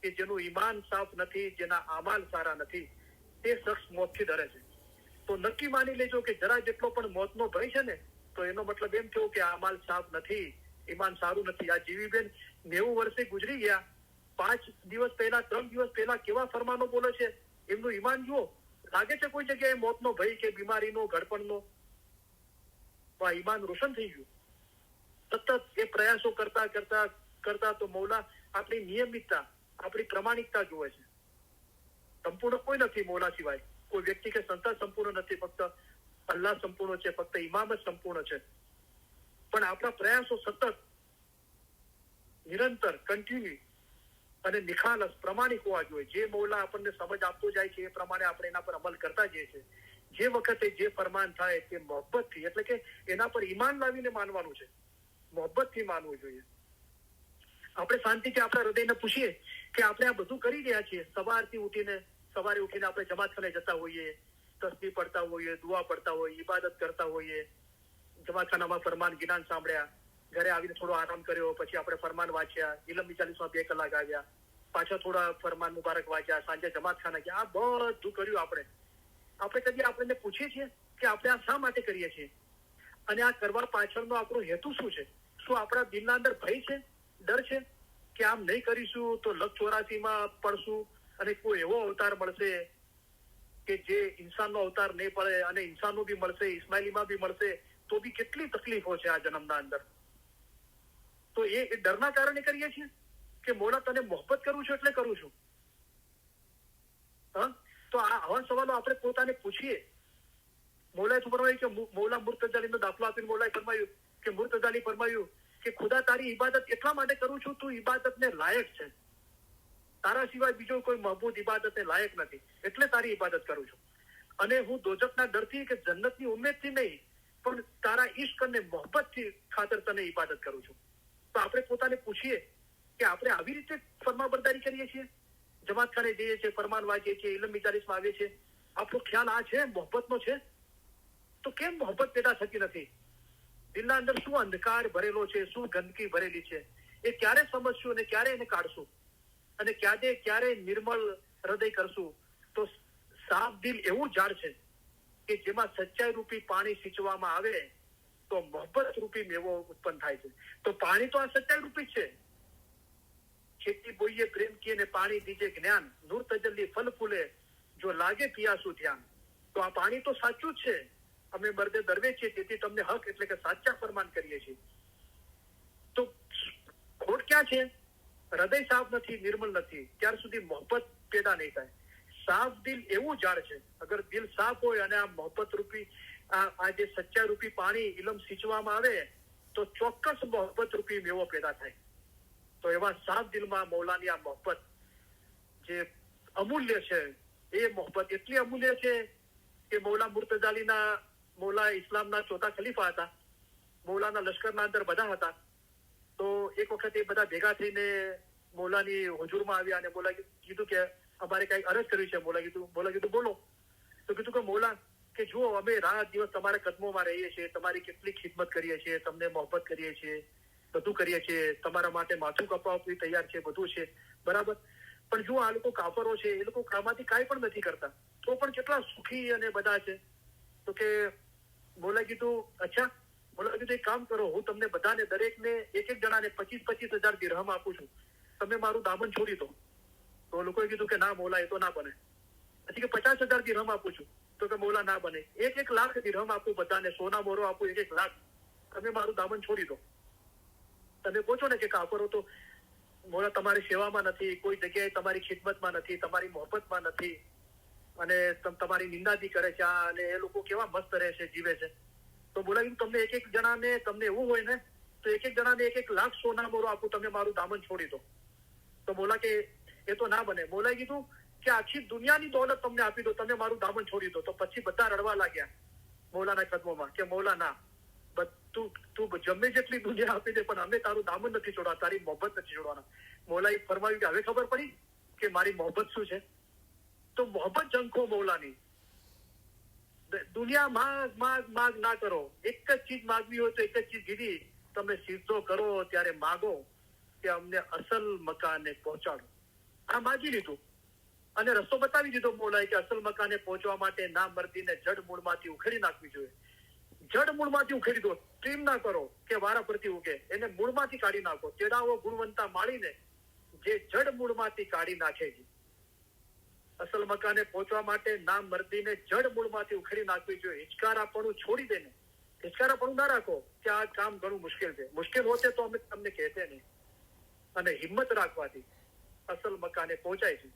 Speaker 1: કે જેનું ઈમાન સાફ નથી, જેના આમાલ સારા નથી, તે શખ્સ મોતથી ડરે છે. તો નક્કી માની લેજો કે જરા જેટલો પણ મોતનો ભય છે ને, તો એનો મતલબ એમ થયો કે આમાલ સાફ નથી, ઈમાન સારું નથી. આ જીવીબેન 90 વર્ષે ગુજરી ગયા, 5 દિવસ પહેલા 3 દિવસ પહેલા કેવા ફરમાનો બોલે છે, એમનું ઈમાન જુઓ. લાગે છે કોઈ જગ્યાએ મોતનો ભય કે બીમારીનો, ઘડપણનો? આ ઈમાન રોશન થઈ ગયું. સતત એ પ્રયાસો કરતા તો મૌલા આપણી નિયમિતતા, આપણી પ્રમાણિકતા જુએ છે. સંપૂર્ણ કોઈ નથી મૌલા સિવાય. કોઈ વ્યક્તિ કે સંસ્થા સંપૂર્ણ નથી, ફક્ત અલ્લાહ સંપૂર્ણ છે, ફક્ત ઇમામ જ સંપૂર્ણ છે. પણ આપણા પ્રયાસો સતત, નિરંતર, કન્ટિન્યુ અને નિખાલસ, પ્રામાણિક હોવા જોઈએ. જે મૌલા આપણને સમજ આપતો જાય છે એ પ્રમાણે આપણે એના પર અમલ કરતા જઈએ છીએ. જે વખતે જે ફરમાન થાય તે મોહબ્બતથી, એટલે કે એના પર ઈમાન લાવીને માનવાનું છે, મોહબ્બતથી માનવું જોઈએ. આપણે શાંતિથી આપણા હૃદયને પૂછીએ કે આપણે આ બધું કરી રહ્યા છીએ. સવારે ઉઠીને આપણે જમાતખાને જતા હોઈએ, તસ્બીહ પડતા હોઈએ, દુઆ પડતા હોઈએ, ઇબાદત કરતા હોઈએ, જમાતખાનામાં ફરમાન ગિનાન સાંભળ્યા, ઘરે આવીને થોડો આરામ કર્યો, પછી આપણે ફરમાન વાંચ્યા, ઇલમ મિજાલિસમાં 2 કલાક આવ્યા, પાછા થોડા ફરમાન મુબારક વાંચ્યા, સાંજે જમાતખાને ગયા. આ બધું કર્યું આપણે. આપણે કદી આપણને પૂછીએ છીએ કે આપણે આ શા માટે કરીએ છીએ, અને આ કરવા પાછળનો આપણો હેતુ શું છે? શું આપણા દિલના અંદર ભય છે, ડર છે કે આમ નહીં કરીશું તો લખ 84માં પડશું અને કોઈ એવો અવતાર મળશે કે જે ઇન્સાનનો અવતાર નહીં પડે, અને ઇન્સાનનો બી મળશે, ઇસ્માઇલીમાં બી મળશે, તો બી કેટલી તકલીફો છે આ જન્મના અંદર. તો એ ડરના કારણે કરીએ છીએ કે મૌલા તને મોહબ્બત કરું છું એટલે કરું છું? તો આવા સવાલો આપણે પોતાને પૂછીએ. મૌલાએ ફરમાયું કે મૌલા મુર્તજાલીનો દાખલો આપીને મૌલાએ ફરમાયું કે મુર્તજાલી ફરમાયું કે ખુદા તારી ઇબાદત એટલા માટે કરું છું, તું ઇબાદતને લાયક છે. તારા સિવાય બીજો કોઈ મહબૂદ ઇબાદતને લાયક નથી, એટલે તારી ઇબાદત કરું છું. અને હું દોજખના ડરથી કે જન્નતની ઉમ્મીદથી નહીં, પણ તારા ઈશ્ક અને મોહબ્બતથી ખાતર તને ઇબાદત કરું છું. તો આપણે પોતાને પૂછીએ કે આપણે આવી રીતે ફરમાબરદારી કરીએ છીએ, જમાતખાને જઈએ છીએ, ફરમાન વાંચીએ છીએ, ઇલમ મિજાલિસમાં આવીએ છીએ. આપણો ખ્યાલ આ છે, મોહબ્બતનો છે? તો કેમ મોહબ્બત પેદા થતી નથી? દિલના અંદર શું અંધકાર ભરેલો છે, શું ગંદકી ભરેલી છે, એ ક્યારે સમજશું અને ક્યારે એને કાઢશું, અને ક્યારે નિર્મળ હૃદય કરશું? તો સાફ દિલ એવું ઝાડ છે કે જેમાં સચ્ચાઈ રૂપી પાણી સિંચવામાં આવે તો મોહબ્બત રૂપી મેવો ઉત્પન્ન થાય છે. તો પાણી તો આ સચ્ચાઈ રૂપી છે. खेती बोइए प्रेम किए ने पाणी दीजे ज्ञान, नूर तजल्ली फल फूले જો લાગે પિયાસું ધ્યાન. તો આ પાણી તો સાચું જ છે. અમે મર્દે દરવે છીએ, તેથી તમને હક એટલે કે સાચા ફરમાન કરીએ છીએ. તો ખોટ ક્યાં છે? હૃદય સાફ નથી, નિર્મલ નથી, ત્યાર સુધી મોહબ્બત પેદા નહીં થાય. સાફ દિલ એવું ઝાડ છે, અગર દિલ સાફ હોય અને આ મોહબ્બત રૂપી આ જે સચ્ચા રૂપી પાણી ઇલમ સિંચવામાં આવે તો ચોક્કસ મોહબ્બત રૂપી મેવો પેદા થાય. તો એવા સાફ દિલમાં મૌલાની આ મોહબ્બત જે અમૂલ્ય છે, એ મોહબ્બત એટલી અમૂલ્ય છે કે મૌલા મુર્તઝાલીના, મૌલા ઇસ્લામના ચોથા ખલીફા હતા, મૌલાના લશ્કરના અંદર બધા હતા. તો એક વખત એ બધા ભેગા થઈને મૌલાની હુજુરમાં આવ્યા અને મૌલા કીધું કે અમારે કઈ અરજ કરવી છે. મૌલા કીધું બોલો. તો કીધું કે મૌલા કે જુઓ, અમે રાત દિવસ તમારા કદમોમાં રહીએ છીએ, તમારી કેટલી ખિદમત કરીએ છીએ, તમને મોહબ્બત કરીએ છીએ, બધું કરીએ છીએ, તમારા માટે માથું કપાવવું તૈયાર છે, બધું છે બરાબર. પણ જો આ લોકો કાફરો છે, એ લોકો આમાંથી કાંઈ પણ નથી કરતા, તો પણ કેટલા સુખી અને બધા છે. તો કે મૌલા કીધું અચ્છા. મૌલા કીધું એક કામ કરો, હું તમને બધાને દરેકને એક જણાને 25,000 દિરહમ આપું છું, તમે મારું દામન છોડી દો. તો લોકોએ કીધું કે ના મૌલા, એ તો ના બને. પછી કે 50,000 દિરહમ આપું છું. તો કે મૌલા ના બને. 1 લાખ દિરહમ આપું બધાને, સોના મોરો આપું 1 લાખ, તમે મારું દામન છોડી દો. તમે કહો છો ને કે કાફરો તો મૌલા તમારી સેવામાં નથી, કોઈ જગ્યાએ તમારી ખિદમતમાં નથી, તમારી મોહબ્બતમાં નથી, અને તમારી નિંદાજી કરે છે, અને એ લોકો કેવા મસ્ત રહે છે, જીવે છે. તો બોલાવ્યું તમને એક જણાને, તમને એવું હોય ને તો એક જણાને 1 લાખ સોના મોરો આપું, તમે મારું દામન છોડી દો. તો બોલા કે એ તો ના બને. બોલાએ કીધું કે આખી દુનિયાની દોલત તમને આપી દો, તમે મારું દામન છોડી દો. તો પછી બધા રડવા લાગ્યા મૌલાના કદમોમાં કે મૌલા ના, તું જમે જેટલી દુનિયા આપી દે, પણ અમે તારું દામન નથી છોડવા, તારી મોહબ્બત નથી છોડવાના. મૌલાએ ફરમાવ્યું કે હવે ખબર પડી કે મારી મોહબ્બત શું છે. તો મોહબ્બત જંખો મૌલાની. દુનિયા માગ ના કરો. એક જ ચીજ માગવી હોય તો એક જ ચીજ કીધી, તમે સીધો કરો ત્યારે માગો કે અમને અસલ મકાને પહોંચાડો. આ માગી લીધું અને રસ્તો બતાવી દીધો મૌલાએ કે અસલ મકાને પહોંચવા માટે ના મર્દીને જડ મૂળમાંથી ઉખેડી નાખવી જોઈએ. જડ મૂળમાંથી ઉખેડી દો, ટ્રીમ ના કરો કે વારા પરથી ઉગે, એને મૂળમાંથી કાઢી નાખો. તેડાવો ગુણવંતા માળીને જે જડ મૂળમાંથી કાઢી નાખે છે. અસલ મકાને પહોંચવા માટે ના મર્દીને જડ મૂળમાંથી ઉખેડી નાખવી જોઈએ. હિચકારાપણું છોડી દેને, હિચકારાપણું ના રાખો કે આ કામ ઘણું મુશ્કેલ છે. મુશ્કેલ હોતે તો અમે તમને કહેતે નહીં. અને હિંમત રાખવાથી અસલ મકાને પહોંચાય છે.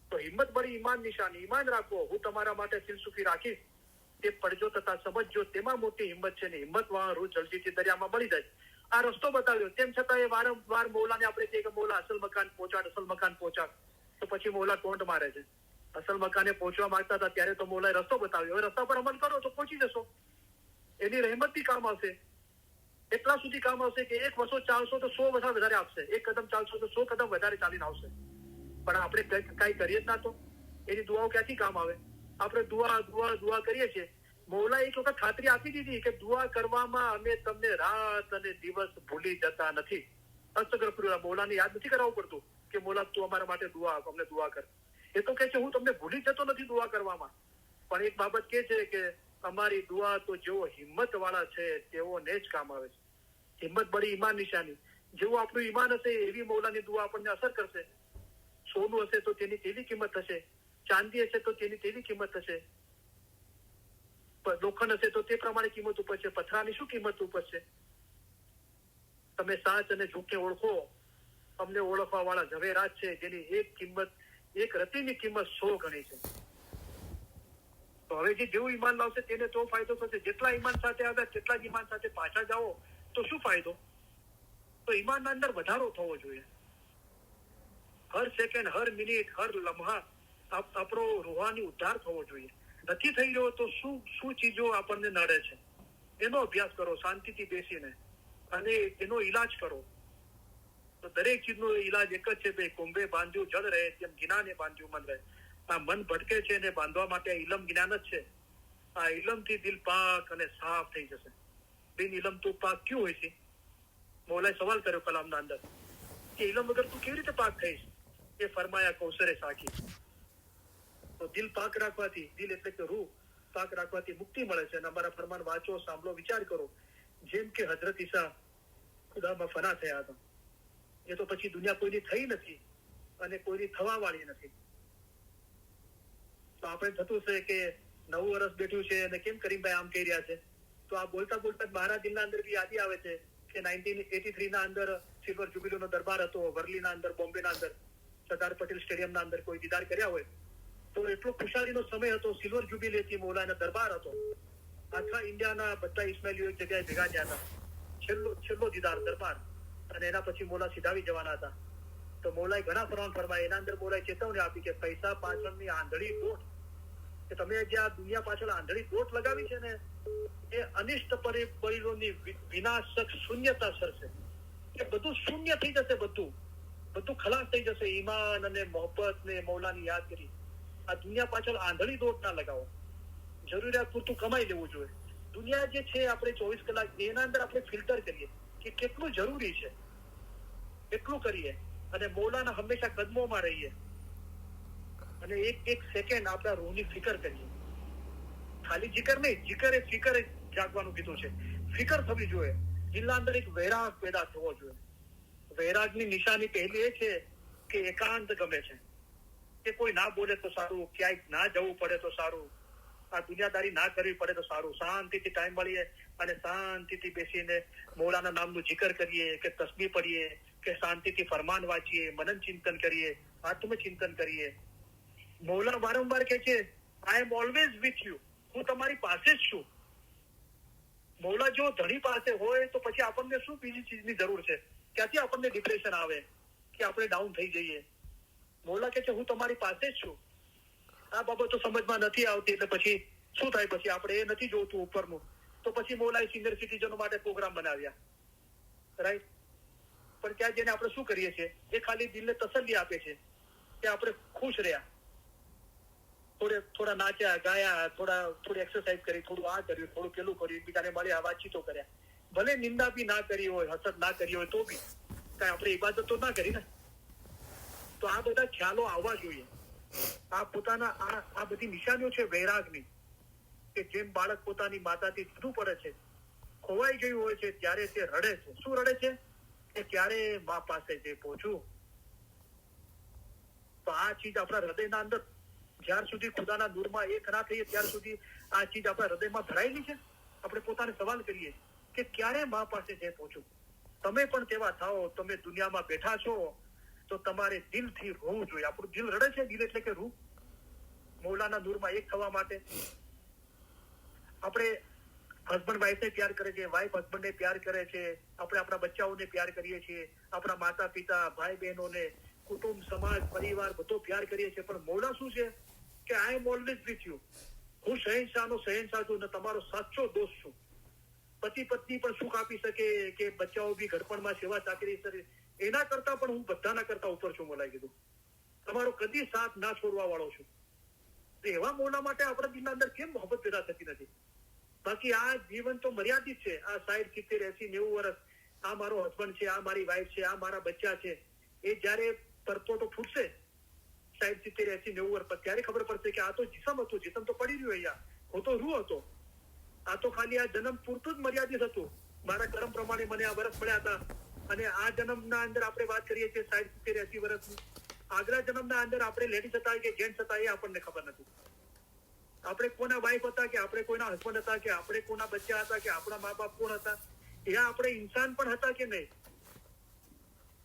Speaker 1: તો હિંમત બળી ઈમાન નિશાની. ઈમાન રાખો, હું તમારા માટે ફિલસૂફી રાખીશ, તે પડજો તથા સમજજો, તેમાં મોટી હિંમત છે ને. હિંમત વાળા રૂ જલ્દીથી દરિયામાં મળી જાય. આ રસ્તો બતાવ્યો. તેમ છતાં એ વારંવાર મૌલાને આપણે કહીએ કે મૌલા અસલ મકાન પહોંચાડ, અસલ મકાન પહોંચાડ. તો પછી મૌલા ટોન્ટ મારે છે. અસલ મકાને પહોંચવા માંગતા હતા ત્યારે તો મૌલાએ રસ્તો બતાવ્યો. હવે રસ્તા પર અમલ કરો તો પહોંચી જશો. એની રહેમતથી કામ આવશે. એટલા સુધી કામ આવશે કે 1 વર્ષો ચાલશો તો 100 વર્ષ વધારે આપશે. 1 કદમ ચાલશો તો 100 કદમ વધારે ચાલીને આવશે. પણ આપણે કઈ કરીએ જ ના તો એની દુઆઓ ક્યાંથી કામ આવે? આપણે દુઆ કરીએ છીએ. મૌલા એક વખત ખાતરી આપી દીધી કે દુઆ કરવામાં અમે તમને રાત અને દિવસ ભૂલી જતા નથી. અસ્તગફરુલ્લાહ. મૌલાને યાદ નથી કરાવવું પડતું કે મૌલા તું અમારા માટે દુઆ આપ, અમને દુઆ કર. એ તો કહે છે હું તમને ભૂલી જતો નથી દુઆ કરવામાં. પણ એક બાબત કે છે કે અમારી દુઆ તો જેવો હિંમત વાળા છે તેઓને જ કામ આવે છે. હિંમત બળી ઈમાન નિશાની. જેવું આપણું ઈમાન હશે એવી મૌલાની દુઆ આપણને અસર કરશે. સોનું હશે તો તેની તેવી કિંમત થશે, ચાંદી હશે તો તેની તેવી કિંમત થશે, લોખંડ હશે તો તે પ્રમાણે કિંમત ઉપજશે. પથરાની શું કિંમત ઉપજશે? તમે સાચ અને ઝૂઠને ઓળખો. અમને ઓળખવા વાળા ઝવેરાત છે જેની એક રતીની કિંમત 100 ગણી છે. તો હવે જે જેવું ઈમાન લાવશે તેને તો ફાયદો થશે. જેટલા ઈમાન સાથે આવ્યા તેટલા જ ઈમાન સાથે પાછા જાઓ તો શું ફાયદો? તો ઈમાનના અંદર વધારો થવો જોઈએ. હર સેકન્ડ, હર મિનિટ, હર લમ્હા આપણો રૂહાની ઉદ્ધાર થવો જોઈએ. નથી થઈ રહ્યો તો શું ચીજો આપણને નડે છે એનો અભ્યાસ કરો શાંતિથી બેસીને, અને એનો ઈલાજ કરો. તો દરેક ચીજનો ઈલાજ એક જ છે ભાઈ. કુંભે બાંધ્યું જળ રહે તેમ જ્ઞાને બાંધ્યું મન રહે. આ મન ભટકે છે એને બાંધવા માટે ઇલમ જ્ઞાન જ છે. આ ઇલમથી દિલ પાક અને સાફ થઈ જશે. બિન ઇલમ તું પાક ક્યું હોય છે? મૌલાએ સવાલ કર્યો કલામના અંદર કે ઇલમ વગર તું કેવી રીતે પાક થઈશ? એ ફરમાયા કૌસરે સાકી. તો દિલ પાક રાખવાથી, દિલ એટલે કે રૂહ પાક રાખવાથી મુક્તિ મળે છે. અને અમારા ફરમાન વાંચો, સાંભળો, વિચાર કરો. જેમ કે હજરત ઈસા ખુદામાં ફના થયા હતા, એ તો પછી દુનિયા કોઈની થઈ નથી અને કોઈની થવા વાળી નથી. તો આપણે થતું છે કે 9 વર્ષ બેઠું છે અને કેમ કરીમભાઈ આમ કહી રહ્યા છે. તો આ બોલતા બોલતા મારા દિલના અંદર બી યાદી આવે છે કે 1983 ના અંદર સિલ્વર જ્યુબિલી નો દરબાર હતો વરલીના અંદર, બોમ્બેના અંદર, સરદાર પટેલ સ્ટેડિયમના અંદર કોઈ દીદાર કર્યા હોય તો એટલો ખુશાલીનો સમય હતો. સિલ્વર જ્યુબિલી હતી, મૌલાના દરબાર હતો. આખા ઇન્ડિયાના બધા ઇસ્માઇલીઓ એક જગ્યાએ ભેગા થયા હતા. છેલ્લો દીદાર દરબાર. અને એના પછી મૌલા સીધાવી જવાના હતા. તો મૌલાએ ઘણા ફરમાન ફરમાય. એના અંદર મૌલાએ ચેતવણી આપી કે પૈસા પાછળની આંધળી દોટ, કે તમે જે આ દુનિયા પાછળ આંધળી દોટ લગાવી છે ને એ અનિષ્ટ પરિબળોની વિનાશક શૂન્યતા સરશે. એ બધું શૂન્ય થઈ જશે, બધું ખલાસ થઈ જશે. ઈમાન અને મોહબ્બત ને મૌલાની યાદ કરી આ દુનિયા પાછળ આંધળી દોટ ના લગાવો. જરૂરિયાત પૂરતું કમાઈ લેવું જોઈએ. દુનિયા જે છે આપણે 24 કલાક એના અંદર આપણે ફિલ્ટર કરીએ કે કેટલું જરૂરી છે એટલું કરીએ અને મૌલાના હંમેશા કદમોમાં રહીએ અને એક સેકન્ડ આપણા રૂહની ફિકર કરીએ. ખાલી જીકર નહીં, જીકર એ ફિકર જાગવાનું કીધું છે. ફિકર થવી જોઈએ. દિલના અંદર એક વૈરાગ પેદા થવો જોઈએ. વૈરાગની નિશાની પહેલી એ છે કે એકાંત ગમે છે, કે કોઈ ના બોલે તો સારું, ક્યાંય ના જવું પડે તો સારું, આ દુનિયાદારી ના કરવી પડે તો સારું. શાંતિથી ટાઈમ મળીએ અને શાંતિથી બેસીને મૌલાના નામનું જીકર કરીએ કે તસ્બીહ પઢીએ કે શાંતિથી ફરમાન વાંચીએ, મનન ચિંતન કરીએ, આત્મચિંતન કરીએ. મૌલા વારંવાર કહે છે આઈ એમ ઓલવેઝ વિથ યુ, હું તમારી પાસે જ છું. મૌલા જો ધણી પાસે હોય તો પછી આપણને શું બીજી ચીજની જરૂર છે? ક્યાંથી આપણને ડિપ્રેશન આવે કે આપણે ડાઉન થઈ જઈએ? મૌલા કહે છે હું તમારી પાસે જ છું. આ બાબતો સમજમાં નથી આવતી એટલે પછી શું થાય? પછી આપણે એ નથી જોતું ઉપરનું. તો પછી મૌલાએ સિનિયર સિટીઝનો માટે પ્રોગ્રામ બનાવ્યા, રાઈટ? પણ ત્યાં જઈને આપણે શું કરીએ છીએ? એ ખાલી દિલને તસલ્લી આપે છે કે આપણે ખુશ રહ્યા, થોડા નાચ્યા ગાયા, થોડી એક્સરસાઇઝ કરી, થોડું આ કર્યું, થોડું પેલું કર્યું, બીજાને મળ્યા, વાતચીતો કર્યા. ભલે નિંદા બી ના કરી હોય, હસદ ના કરી હોય તો બી કઈ આપણે ઇબાદત તો ના કરી ને. તો આ બધા ખ્યાલો આવવા જોઈએ. આ પોતાના આ બધી નિશાનીઓ છે વૈરાગની, કે જેમ બાળક પોતાની માતાથી જુદું પડે છે, ખોવાઈ ગયું હોય છે ત્યારે તે રડે છે. શું રડે છે? કે ક્યારે મા પાસે જે પહોંચું. તો આ ચીજ આપણા હૃદયના અંદર જ્યાર સુધી ખુદાના નૂરમાં એક ના થઈએ ત્યાર સુધી આ ચીજ આપણા હૃદયમાં ભરાયેલી છે. આપણે પોતાને સવાલ કરીએ કે ક્યારે મા પાસે જે પહોંચું. તમે પણ તેવા થાઓ. તમે દુનિયામાં બેઠા છો તો તમારે દિલથી રોવું જોઈએ. આપણું દિલ રડે છે, દિલ એટલે કે રૂહ, મૌલાના નૂરમાં એક થવા માટે. આપણે હસબન્ડ વાઈફને પ્યાર કરે છે, વાઈફ હસબન્ડને પ્યાર કરે છે, આપણે આપણા બચ્ચાઓને પ્યાર કરીએ છીએ, આપણા માતા પિતા, ભાઈ બહેનોને, કુટુંબ, સમાજ, પરિવાર બધો પ્યાર કરીએ છીએ. પણ મૌલા શું છે કે આઈ એમ ઓલવેઝ વિથ યુ, હું શહેનશાહનો શહેનશાહ છું અને તમારો સાચો દોસ્ત છું. પતિ પત્ની પણ સુખ આપી શકે કે બચ્ચાઓ બી ઘડપણમાં સેવા ચાકરી કરે, એના કરતા પણ હું બધાના કરતા ઉપર છું. મૌલાએ કીધું તમારો કદી સાથ ના છોડવા વાળો છું. એવા મૌલા માટે આપણા દિલના અંદર કેમ મોહબ્બત પેદા થતી નથી? બાકી આ જીવન તો મર્યાદિત છે. આ 60, 70, 80, 90 વર્ષ, આ મારો હસબન્ડ છે, આ મારી વાઈફ છે, આ મારા બચ્ચા છે. એ જયારે પરપોટો ફૂટશે 60, 70, 80, 90 વર્ષ ત્યારે ખબર પડશે કે આ તો જીસમ હતું, જીસમ તો પડી રહ્યું અહીંયા, હું તો રૂહ હતો. આ તો ખાલી આ જન્મ પૂરતું જ મર્યાદિત હતું. મારા કર્મ પ્રમાણે મને આ વર્ષ મળ્યા હતા અને આ જન્મના અંદર આપણે વાત કરીએ છીએ 60, 70, 80 વર્ષની. આગલા જન્મના અંદર આપણે લેડીઝ હતા કે જેન્ટ્સ હતા એ આપણને ખબર નથી. આપણે કોના વાઈફ હતા કે આપણે કોઈના હસબન્ડ હતા કે આપણે કોના બચ્ચા હતા કે આપણા મા બાપ કોણ હતા, એ આપણે ઇન્સાન પણ હતા કે નહીં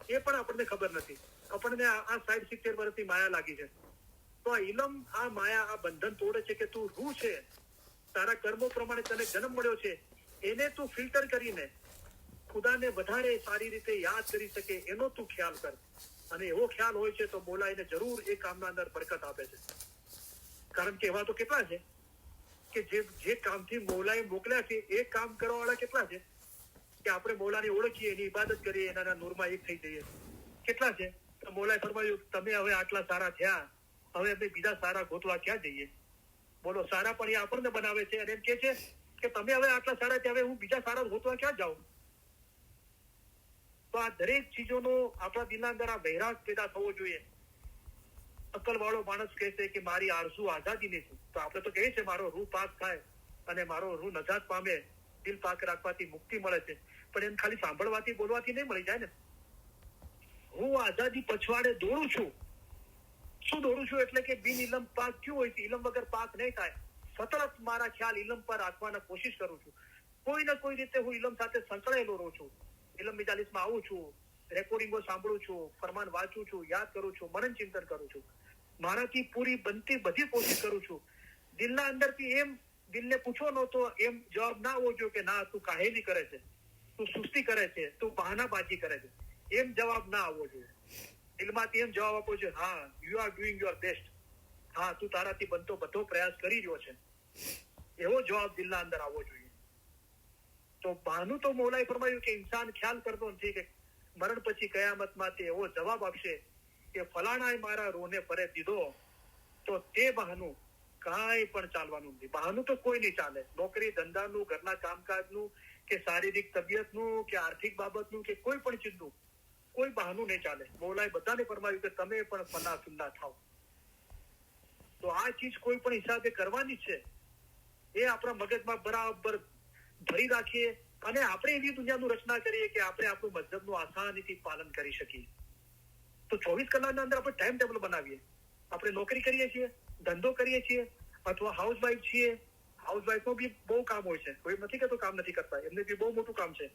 Speaker 1: એ પણ આપણને ખબર નથી. આપણને આ 60, 70 વર્ષની માયા લાગી છે. તો આ ઇલમ, આ માયા, આ બંધન તોડે છે કે તું રૂહ છે, તારા કર્મો પ્રમાણે તને જન્મ મળ્યો છે, એને તું ફિલ્ટર કરીને ખુદાને વધારે સારી રીતે યાદ કરી શકે એનો તું ખ્યાલ કર. અને એવો ખ્યાલ હોય છે તો મૌલા એને જરૂર એ કામના અંદર બરકત આપે છે. કારણ કે એવા તો કેટલા છે કે જે કામથી મૌલાએ મોકલ્યા છે એ કામ કરવા વાળા કેટલા છે કે આપણે મૌલાને ઓળખીએ, એની ઇબાદત કરીએ, એના નૂરમાં એક થઈ જઈએ. કેટલા છે? તો મૌલાએ ફરમાયું તમે હવે આટલા સારા થયા, હવે અમે બીજા સારા ગોતવા ક્યાં જઈએ? બોલો, સારા પણ એ આપણને બનાવે છે અને એમ કે છે કે તમે હવે આટલા સારા થયા, હવે હું બીજા સારા ગોતવા ક્યાં જાઉં? તો આ દરેક ચીજોનો આપણા દિલના અંદર આ વૈરાગ પેદા થવો જોઈએ. અકલ વાળો માણસ કહે છે કે મારી આરઝુ આઝાદીની છે, તો આપણે તો કહીએ છીએ મારો રૂહ પાક થાય અને મારો રૂહ નજાત પામે, દિલ પાક રાખવાથી મુક્તિ મળે છે. પણ એમ ખાલી સાંભળવાથી બોલવાથી નહીં મળી જાય ને. હું આઝાદી પછવાડે દોડું છું. શું દોડું છું એટલે કે બિન ઇલમ પાક ક્યું હોય છે, ઇલમ વગર પાક નહીં થાય. સતત મારા ખ્યાલ ઇલમ પર રાખવાના કોશિશ કરું છું. કોઈ ને કોઈ રીતે હું ઇલમ સાથે સંકળાયેલો રહું છું. ઇલમ મિજાલિસમાં આવું છું, રેકોર્ડિંગો સાંભળું છું, ફરમાન વાંચું છું, યાદ કરું છું, મનન ચિંતન કરું છું. મારાથી પૂરી બનતી બધી કોશિશ કરું છું. દિલના અંદરથી એમ દિલને પૂછો ન તો એમ જવાબ ના આવવો જોઈએ કે ના તું કાહેલી કરે છે, તું સુસ્તી કરે છે, તું બહાનાબાજી કરે છે. એમ જવાબ ના આવવો જોઈએ. દિલમાંથી એમ જવાબ આપો છે, હા you are doing your best. હા તું તારાથી બનતો બધો પ્રયાસ કરી રહ્યો છે. એવો જવાબ દિલના અંદર આવવો જોઈએ. તો બહાનું તો મૌલાએ ફરમાયું કે ઇન્સાન ખ્યાલ કરતો નથી કે મરણ પછી કયામતમાં તે એવો જવાબ આપશે કે ફલાણાએ મારા રોને ફરે દીધો. તો તે બહાનું કાંઈ પણ ચાલવાનું નથી. બહાનું તો કોઈ નહીં ચાલે. નોકરી ધંધાનું, ઘરના કામકાજનું કે શારીરિક તબિયતનું કે આર્થિક બાબતનું કે કોઈ પણ ચીજનું કોઈ બહાનું નહીં ચાલે. મૌલાએ બધાને ફરમાવ્યું કે તમે પણ ફના ફિલ્લા થાવ. તો આ ચીજ કોઈ પણ હિસાબે કરવાની છે. એ આપણા મગજમાં બરાબર ભરી રાખીએ અને આપણે એવી દુનિયાનું રચના કરીએ કે આપણે આપણું મજહબનું આસાનીથી પાલન કરી શકીએ. તો 24 કલાકના અંદર આપણે ટાઈમ ટેબલ બનાવીએ. આપણે નોકરી કરીએ છીએ, ધંધો કરીએ છીએ અથવા હાઉસવાઈફ છીએ. હાઉસવાઈફનું બી બહુ કામ હોય છે. કોઈ નથી કહેતો કામ નથી કરતા, એમને બી બહુ મોટું કામ છે.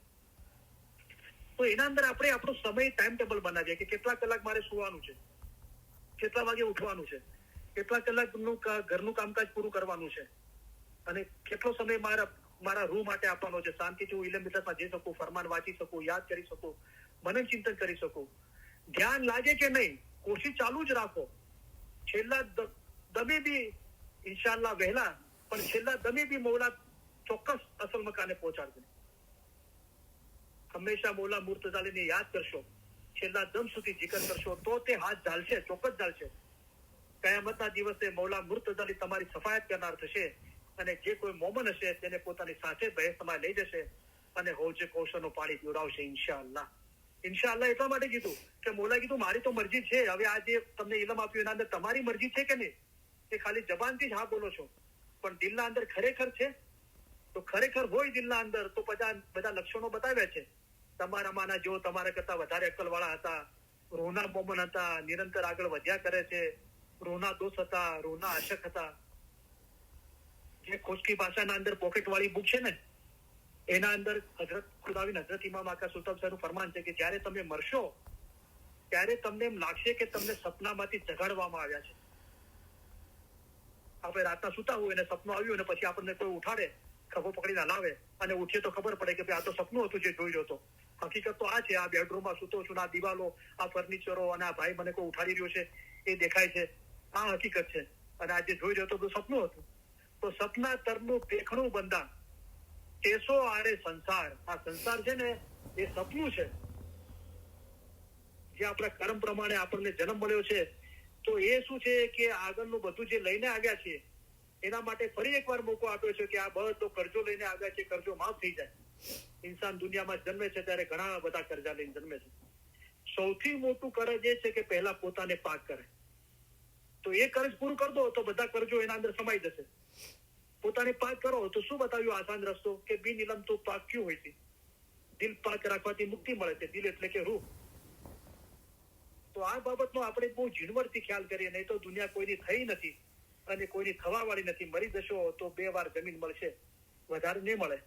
Speaker 1: તો એના અંદર આપણે આપણો સમય ટાઈમ ટેબલ બનાવીએ કે કેટલા કલાક મારે સુવાનું છે, કેટલા વાગે ઉઠવાનું છે, કેટલા કલાકનું ઘરનું કામકાજ પૂરું કરવાનું છે અને કેટલો સમય મારા રૂહ માટે આપવાનો છે. શાંતિથી હું ઇલમ મિલતમાં જઈ શકું, ફરમાન વાંચી શકું, યાદ કરી શકું, મનન ચિંતન કરી શકું. ધ્યાન લાગે કે નહીં, કોશિશ ચાલુ જ રાખો. છેલ્લા દમે બી ઇન્શાઅલ્લાહ વહેલા, પણ છેલ્લા દમે બી મૌલા ચોક્કસ અસલ મકાને પહોંચાડશે. હંમેશા મૌલા મુર્તઝાલીને યાદ કરશો, છેલ્લા દમ સુધી જિકર કરશો તો તે હાથ ઝાલશે, ચોક્કસ ઝાલશે. કયામતના દિવસે મૌલા મુર્તઝાલી તમારી સફાયત કરનાર થશે અને જે કોઈ મોમન હશે તેને પોતાની સાથે બહેસમાં લઈ જશે અને હોજે કૌશરનું પાણી પીવડાવશે ઇન્શાઅલ્લાહ. ઇન્શાઅલ્લાહ એટલા માટે કીધું કે મૌલા કીધું મારી તો મરજી છે. હવે આ જે તમને ઇલમ આપ્યું એના અંદર તમારી મરજી છે કે નહીં, એ ખાલી જબાનથી જ હા બોલો છો, પણ દિલના અંદર ખરેખર છે. તો ખરેખર હોય દિલના અંદર તો બધા લક્ષણો બતાવ્યા છે. તમારામાંના જો તમારા કરતા વધારે અક્કલ વાળા હતા, રોના મોમન હતા, નિરંતર આગળ વધ્યા કરે છે, રોના દોસ્ત હતા, રોના આશક હતા. જે ખોજકી ભાષાના અંદર પોકેટ વાળી બુક છે ને એના અંદર હજરત ખુદાવીન હજરત ઇમામ આકા સુલતાન સાહેબનું ફરમાન છે કે જ્યારે તમે મરશો ત્યારે તમને એમ લાગશે કે તમને સપનામાંથી જગાડવામાં આવ્યા છે. આપણે રાતના સુતા હોય અને સપનું આવ્યું અને પછી આપણને કોઈ ઉઠાડે, ખભો પકડીને હલાવે અને ઉઠીએ તો ખબર પડે કે ભાઈ આ તો સપનું હતું જે જોઈ રહ્યો હતો. હકીકત તો આ છે, આ બેડરૂમમાં સૂતો છું, આ દિવાલો, આ ફર્નિચરો અને આ ભાઈ મને કોઈ ઉઠાડી રહ્યો છે એ દેખાય છે. આ હકીકત છે અને આ જે જોઈ રહ્યો હતો તો સપનું હતું. તો સપના તરનું પેખણું બંધા કેસો આરે સંસાર. આ સંસાર છે ને એ સપનું છે જે આપણા કર્મ પ્રમાણે આપણને જન્મ મળ્યો છે. તો એ શું છે કે આગળનું બધું જે લઈને આવ્યા છે એના માટે ફરી એકવાર મોકો આપ્યો છે કે આ બધો કરજો લઈને આવ્યા છે, કરજો માફ થઈ જાય. ઇન્સાન દુનિયામાં જન્મે છે ત્યારે ઘણા બધા કરજા લઈને જન્મે છે. સૌથી મોટું કરજ એ છે કે પહેલા પોતાને પાક કરે. તો એ કર્જ પૂરું કરી દો તો બધા કરજો એના અંદર સમાઈ જશે. પોતાને પાક કરો તો શું બતાવ્યું આસાન રસ્તો કે બિન ઇલમ તો પાક ક્યું હોય છે. દિલ પાક રાખવાથી મુક્તિ મળે છે. દિલ એટલે કે રૂહ. તો આ બાબતનો આપણે બહુ ઝીણવટથી ખ્યાલ કરીએ, નહીં તો દુનિયા કોઈની થઈ નથી અને કોઈની થવા વાળી નથી. મરી જશો તો 2 વાર જમીન મળશે, વધારે નહીં મળે.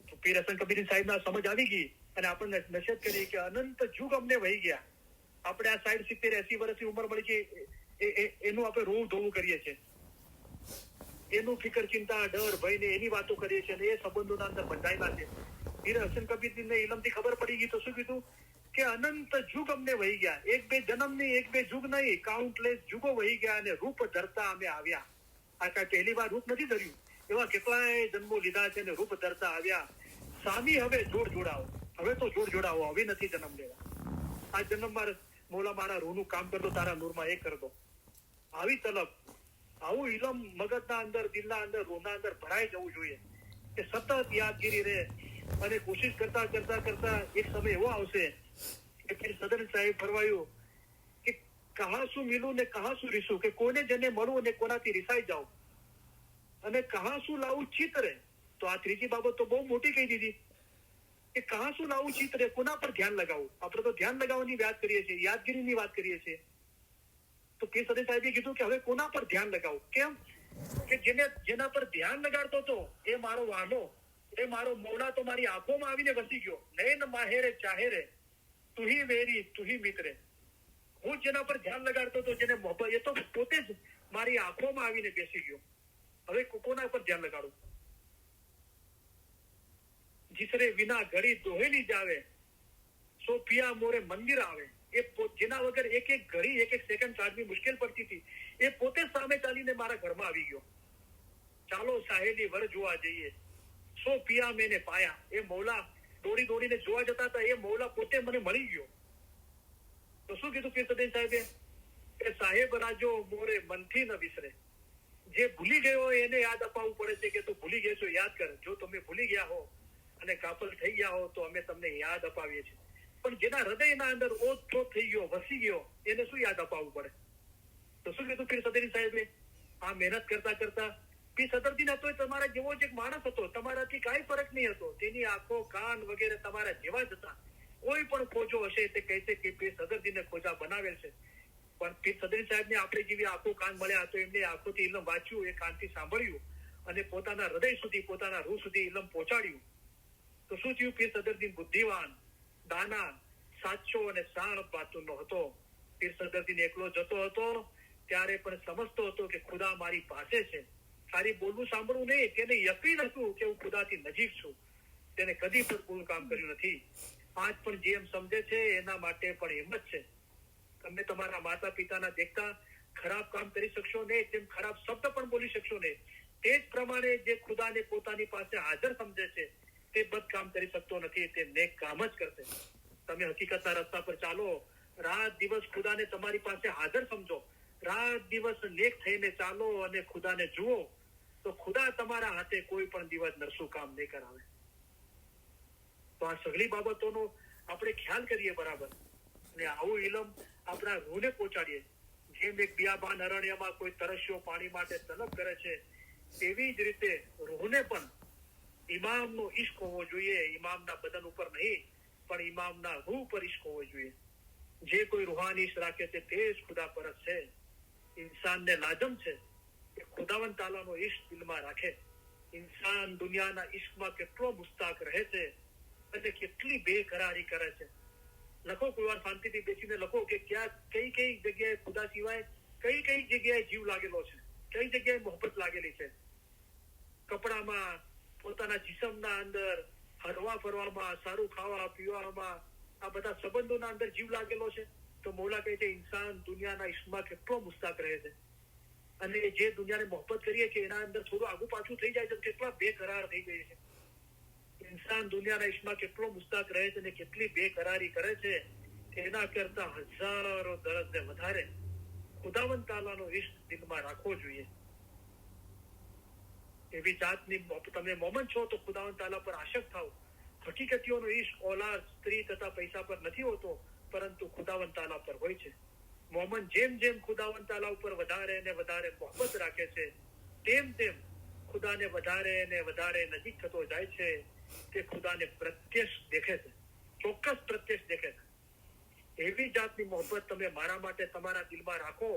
Speaker 1: તો પીર હસન કબીર સાહેબના સમજ આવી ગઈ અને આપણને નસીહત કરી કે અનંત યુગ અમને વહી ગયા. આપણે આ 60-70-80 વર્ષની ઉંમર મળી છે એનું આપણે રોવું ધોવું કરીએ છીએ, એનું ફિકર ચિંતા ડર ભય ને એની વાતો કરીએ છીએ અને એ સંબંધોના અંદર બંધાયેલા છે. પીર હસન કબીરને ઇલમથી ખબર પડી ગઈ તો શું કીધું કે અનંત યુગ અમને વહી ગયા. 1-2 જન્મ નહીં, 1-2 યુગ નહીં, કાઉન્ટલેસ યુગો વહી ગયા અને રૂપ ધરતા અમે આવ્યા. આ કઈ પહેલી વાર રૂપ નથી ધર્યું, એવા કેટલાય જન્મો લીધા છે અને રૂપ ધરતા આવ્યા. સામી હવે જોડ જોડાવો, હવે તો જોડ જોડાવો, હવે નથી જન્મ લેવા. આ જન્મમાં મોલા મારા રૂહનું કામ કરતો, તારા નૂરમાં એ કરતો. આવી તલબ, આવું ઇલમ મગજના અંદર, દિલના અંદર, રૂહના અંદર ભરાઈ જવું જોઈએ કે સતત યાદગીરી રહે અને કોશિશ કરતા કરતા કરતા એક સમય એવો આવશે કે ફિર સદન સાહેબ ફરવાયું કે કહા શું મિલું ને કહા શું રીસું, કે કોને જેને મળું ને કોનાથી રીસાઈ જાઉં અને કહા શું લાવું ચિત્રે. તો આ ત્રીજી બાબત તો બહુ મોટી કહી દીધી કે કહા શું લાવું ચિત્ર, કોના પર ધ્યાન લગાવું. આપણે તો ધ્યાન લગાવવાની વાત કરીએ છીએ, યાદગીરીની વાત કરીએ છીએ. તો પીર સદે સાહેબે કીધું કે હવે કોના પર ધ્યાન લગાવું. કેમ કે જેના પર ધ્યાન લગાડતો હતો એ મારો વાલો, એ મારો મૌલા તો મારી આંખોમાં આવીને વસી ગયો. નૈન માહેરે ચાહેરે તુહી વેરી તુહી મિત્રે. હું જેના પર ધ્યાન લગાડતો હતો, જેને મોહબ્બત, એ તો પોતે જ મારી આંખોમાં આવીને બેસી ગયો. હવે કોના પર ધ્યાન લગાડું. જીસરે વિના ઘડી દોહેલી જાવે સો પિયા મોરે મંદિર આવે. એ જેના વગર એક એક ઘડી એક એક સેકન્ડ કાઢવી મુશ્કેલ પડતી હતી, એ પોતે સામે ચાલીને મારા ઘરમાં આવી ગયો. ચાલો સાહેલી વર જોવા જઈએ, સો પિયા મેને પાયા. એ મૌલા દોડી દોડીને જોવા જતા હતા, એ મૌલા પોતે મને મળી ગયો. તો શું કીધું પીર સદે સાહેબે કે સાહેબ રાજો મોરે મનથી ન વિસરે. જે ભૂલી ગયો એને યાદ અપાવવું પડે છે કે તું ભૂલી ગયો છો, યાદ કર. જો તમે ભૂલી ગયા હો અને ગાફલ થઈ ગયા હો તો અમે તમને યાદ અપાવીએ છીએ. પણ જેના હૃદયના અંદર ઓતપ્રોત થઈ ગયો, વસી ગયો, એને શું યાદ અપાવવું પડે. તો શું કીધું પીર સદરી સાહેબે, આ મહેનત કરતા કરતા પીર સદરદીન હતો એ તમારા જેવો જ એક માણસ હતો, તમારાથી કાંઈ ફરક નહીં હતો. તેની આંખો કાન વગેરે તમારા જેવા જ હતા. કોઈ પણ ખોજો હશે તે કહેશે કે પીર સદરદીને ખોજા બનાવેલ છે. પણ પીર સદરી સાહેબને આપણે જેવી આંખો કાન મળ્યા તો એમને આંખોથી ઇલમ વાંચ્યું, એ કાનથી સાંભળ્યું અને પોતાના હૃદય સુધી, પોતાના રૂહ સુધી ઇલમ પહોંચાડ્યું. તો શું થયું, પીર સદરદીન બુદ્ધિવાન, દાના, સાચો અને સાર બાતુનો હતો. પીર સદરદીન એકલો જતો હતો ત્યારે પણ સમજતો હતો કે ખુદા મારી પાસે છે. ખાલી બોલવું સાંભળવું નહીં, તેને યકીન હતું કે હું ખુદાથી નજીક છું. તેને કદી પણ કોઈ કામ કર્યું નથી. આજ પણ જેમ સમજે છે એના માટે પણ હિંમત છે. તમે તમારા માતા પિતાના દેખતા ખરાબ કામ કરી શકશો નહીં, તેમ ખરાબ શબ્દ પણ બોલી શકશો નહીં. તે જ પ્રમાણે જે ખુદાને પોતાની પાસે હાજર સમજે છે તે બદ કામ કરી શકતો નથી, તે નેક કામ જ કરશે. તમે હકીકતના રસ્તા પર ચાલો, રાત દિવસ ખુદાને તમારી પાસે હાજર સમજો, રાત દિવસ નેક થઈને ચાલો અને ખુદાને જુઓ, તો ખુદા તમારા હાથે કોઈ પણ દિવસ નરસું કામ નહીં કરાવે. તો આ સગળી બાબતોનો આપણે ખ્યાલ કરીએ બરાબર, અને આવું ઇલમ આપણા રૂહને પહોંચાડીએ. જેમ એક બિયાબાન અરણ્યમાં કોઈ તરસ્યો પાણી માટે તલબ કરે છે, તેવી જ રીતે રૂહને પણ ઇમામનો ઇશ્ક હોવો જોઈએ. ઇમામના બદન ઉપર નહીં, પણ ઇમામના રૂહ પર ઇશ્ક હોવો જોઈએ. જે કોઈ રૂહાની ઇશ્ક રાખે છે તે જ ખુદા પરત છે. ઇન્સાનને લાજમ છે કે ખુદાવંદ તાલાનો ઇશ્ક દિલમાં રાખે. ઇન્સાન દુનિયાના ઇશ્કમાં કેટલો મુસ્તાક રહે છે અને કેટલી બેકરારી કરે છે. લખો, કોઈ વાર શાંતિથી બેસીને લખો કે ક્યાં કઈ કઈ જગ્યાએ ખુદા સિવાય કઈ કઈ જગ્યાએ જીવ લાગેલો છે, કઈ જગ્યાએ મોહબ્બત લાગેલી છે. કપડામાં, પોતાના જિસ્મના અંદર, હરવા ફરવામાં, સારું ખાવા પીવામાં, આ બધા સંબંધોના અંદર જીવ લાગેલો છે. તો મૌલા કહે છે ઇન્સાન દુનિયાના ઇશ્કમાં કેટલો મુસ્તાક રહે છે, અને જે દુનિયાને મોહબ્બત કરીએ છીએ એના અંદર થોડું આગુ પાછું થઈ જાય છે, કેટલા બેકરાર થઈ ગઈ છે. ઇન્સાન દુનિયાના ઇશ્કમાં કેટલો મુસ્તાક રહે છે અને કેટલી બેકરારી કરે છે, એના કરતા હજારો દરજ્જે વધારે ખુદાવંદ તાલાનો ઇશ્ક દિલમાં રાખવો જોઈએ. એવી જાતની તમે મોમન છો તો ખુદાવંદ તાલા પર આશક થાવ. હકીકતીઓનો ઇશ્ક ઓલાદ, સ્ત્રી તથા પૈસા પર નથી હોતો, પરંતુ ખુદાવંદ તાલા પર હોય છે. મોમન જેમ જેમ ખુદાવંદ તાલા ઉપર વધારે ને વધારે મોહબ્બત રાખે છે, તેમ તેમ ખુદાને વધારે ને વધારે નજીક થતો જાય છે. તે ખુદાને પ્રત્યક્ષ દેખે છે, ચોક્કસ પ્રત્યક્ષ દેખે છે. એવી જાતની મોહબ્બત તમે મારા માટે તમારા દિલમાં રાખો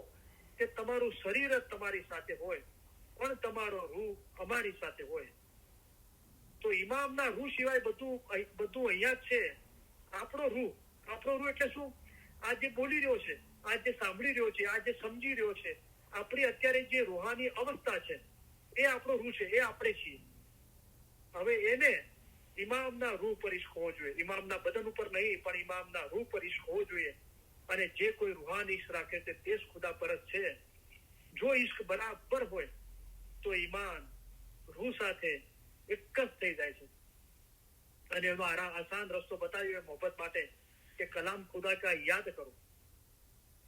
Speaker 1: કે તમારું શરીર જ તમારી સાથે હોય, પણ તમારો રૂહ અમારી સાથે હોય. તો ઇમામના રૂહ સિવાય બધું અહીંયા જ છે. આપણો રૂહ એટલે શું? આ જે બોલી રહ્યો છે, આ જે સાંભળી રહ્યો છે, આ જે સમજી રહ્યો છે, આપણી અત્યારે જે રૂહાની અવસ્થા છે, એ આપણો રૂહ છે, એ આપણે છીએ. હવે એને ઇમામના રૂહ પર ઇશ્ક હોવો જોઈએ. ઇમામના બદન ઉપર નહીં, પણ ઇમામના રૂહ પર ઇશ્ક હોવો જોઈએ. અને જે કોઈ રૂહાની ઇશ્ક રાખે છે તે જ ખુદા પરત છે. જો ઇશ્ક બરાબર હોય તો ઈમાન રૂહ સાથે એક જ થઈ જાય છે. અને એનો આસાન રસ્તો બતાવ્યો મોહબ્બત માટે કે કલામ ખુદા કા યાદ કરો.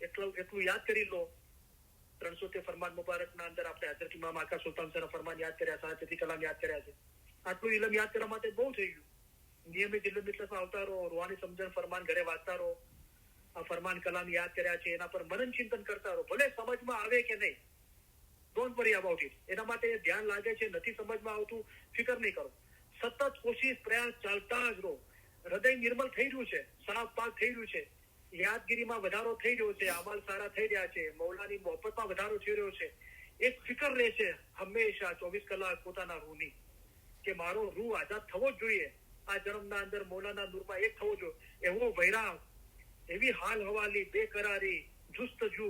Speaker 1: એટલું યાદ કરી લો. 300 ફરમાન મુબારકના અંદર આપણે હઝરત ઇમામ આકા સુલતાન સરના ફરમાન યાદ કર્યા, સાહેબ કલામ યાદ કર્યા છે. આટલું ઇલમ યાદ કરવા માટે બહુ થઈ ગયું. નિયમિત ઇલમ મિતલસમાં આવતા રહો, રૂહાની સમજણ ફરમાન ઘરે વાંચતા રહો. આ ફરમાન કલામ યાદ કર્યા છે એના પર મનન ચિંતન કરતા રહો. ભલે સમજમાં આવે કે નહીં, ડોન્ટ વરી અબાઉટ ઇટ. એના માટે ધ્યાન લાગે છે, નથી સમજમાં આવતું, ફિકર નહીં કરો. સતત કોશિશ, પ્રયાસ ચાલતા જ રહો. હૃદય નિર્મલ થઈ રહ્યું છે, સાફ પાક થઈ રહ્યું છે, યાદગીરીમાં વધારો થઈ રહ્યો છે, અમલ સારા થઈ રહ્યા છે, મૌલાની મોહબ્બતમાં વધારો થઈ રહ્યો છે. એક ફિકર રહે છે હંમેશા 24 કલાક પોતાના રૂહની, કે મારો રૂહ આઝાદ થવો જ જોઈએ, આ જન્મના અંદર મૌલાના નૂરમાં એક થવો જોઈએ. એવો વૈરાગ, એવી હાલ હવાલી, બેકરારી, જુસ્તજુ,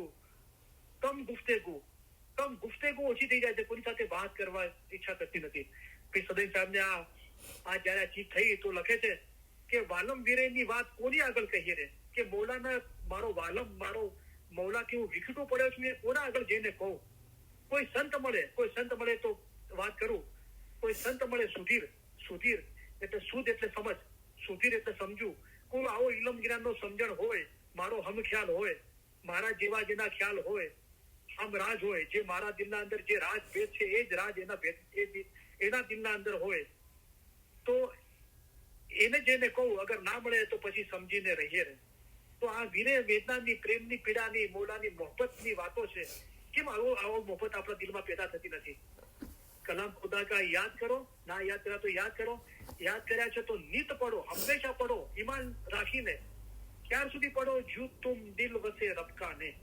Speaker 1: કમ ગુફ્તેગુ ઓછી થઈ જાય છે, કોની સાથે વાત કરવા ઈચ્છા થતી નથી. પીર સદૈન સાહેબને આ જયારે આ ચીજ થઈ તો લખે છે કે વાલમ વીરેની વાત કોની આગળ કહીએ રે, કે મૌલાના મારો વાલમ, મારો મૌલા કે હું વિખટો પડ્યો છું એ કોના આગળ જઈને કહું. કોઈ સંત મળે તો વાત કરું, કોઈ સંત મળે સુધીર એટલે શુદ્ધ એટલે સમજ, સુધીર એટલે સમજુ. કોઈ આવો ઇલમ જ્ઞાનનો સમજણ હોય, મારો હમ ખ્યાલ હોય, મારા જેવા જેના ખ્યાલ હોય, હમ રાજ હોય, જે મારા દિલના અંદર જે રાજ ભેદ છે એ જ રાજ એના દિલના અંદર હોય, તો એને જેને કહું. અગર ના મળે તો પછી સમજીને રહીએ રે. તો આ વીરે વેદનાની, પ્રેમની, પીડાની, મૌલાની મોહબ્બતની વાતો છે. કેમ આવો મોહબ્બત આપણા દિલમાં પેદા થતી નથી? કલામ ખુદા કા યાદ કરો, ના યાદ કર્યા તો યાદ કરો, યાદ કર્યા છે તો નિત પડો, હંમેશા પડો, ઈમાન રાખીને. ક્યાર સુધી પડો? જુ તુમ દિલ વસે રબકા ને,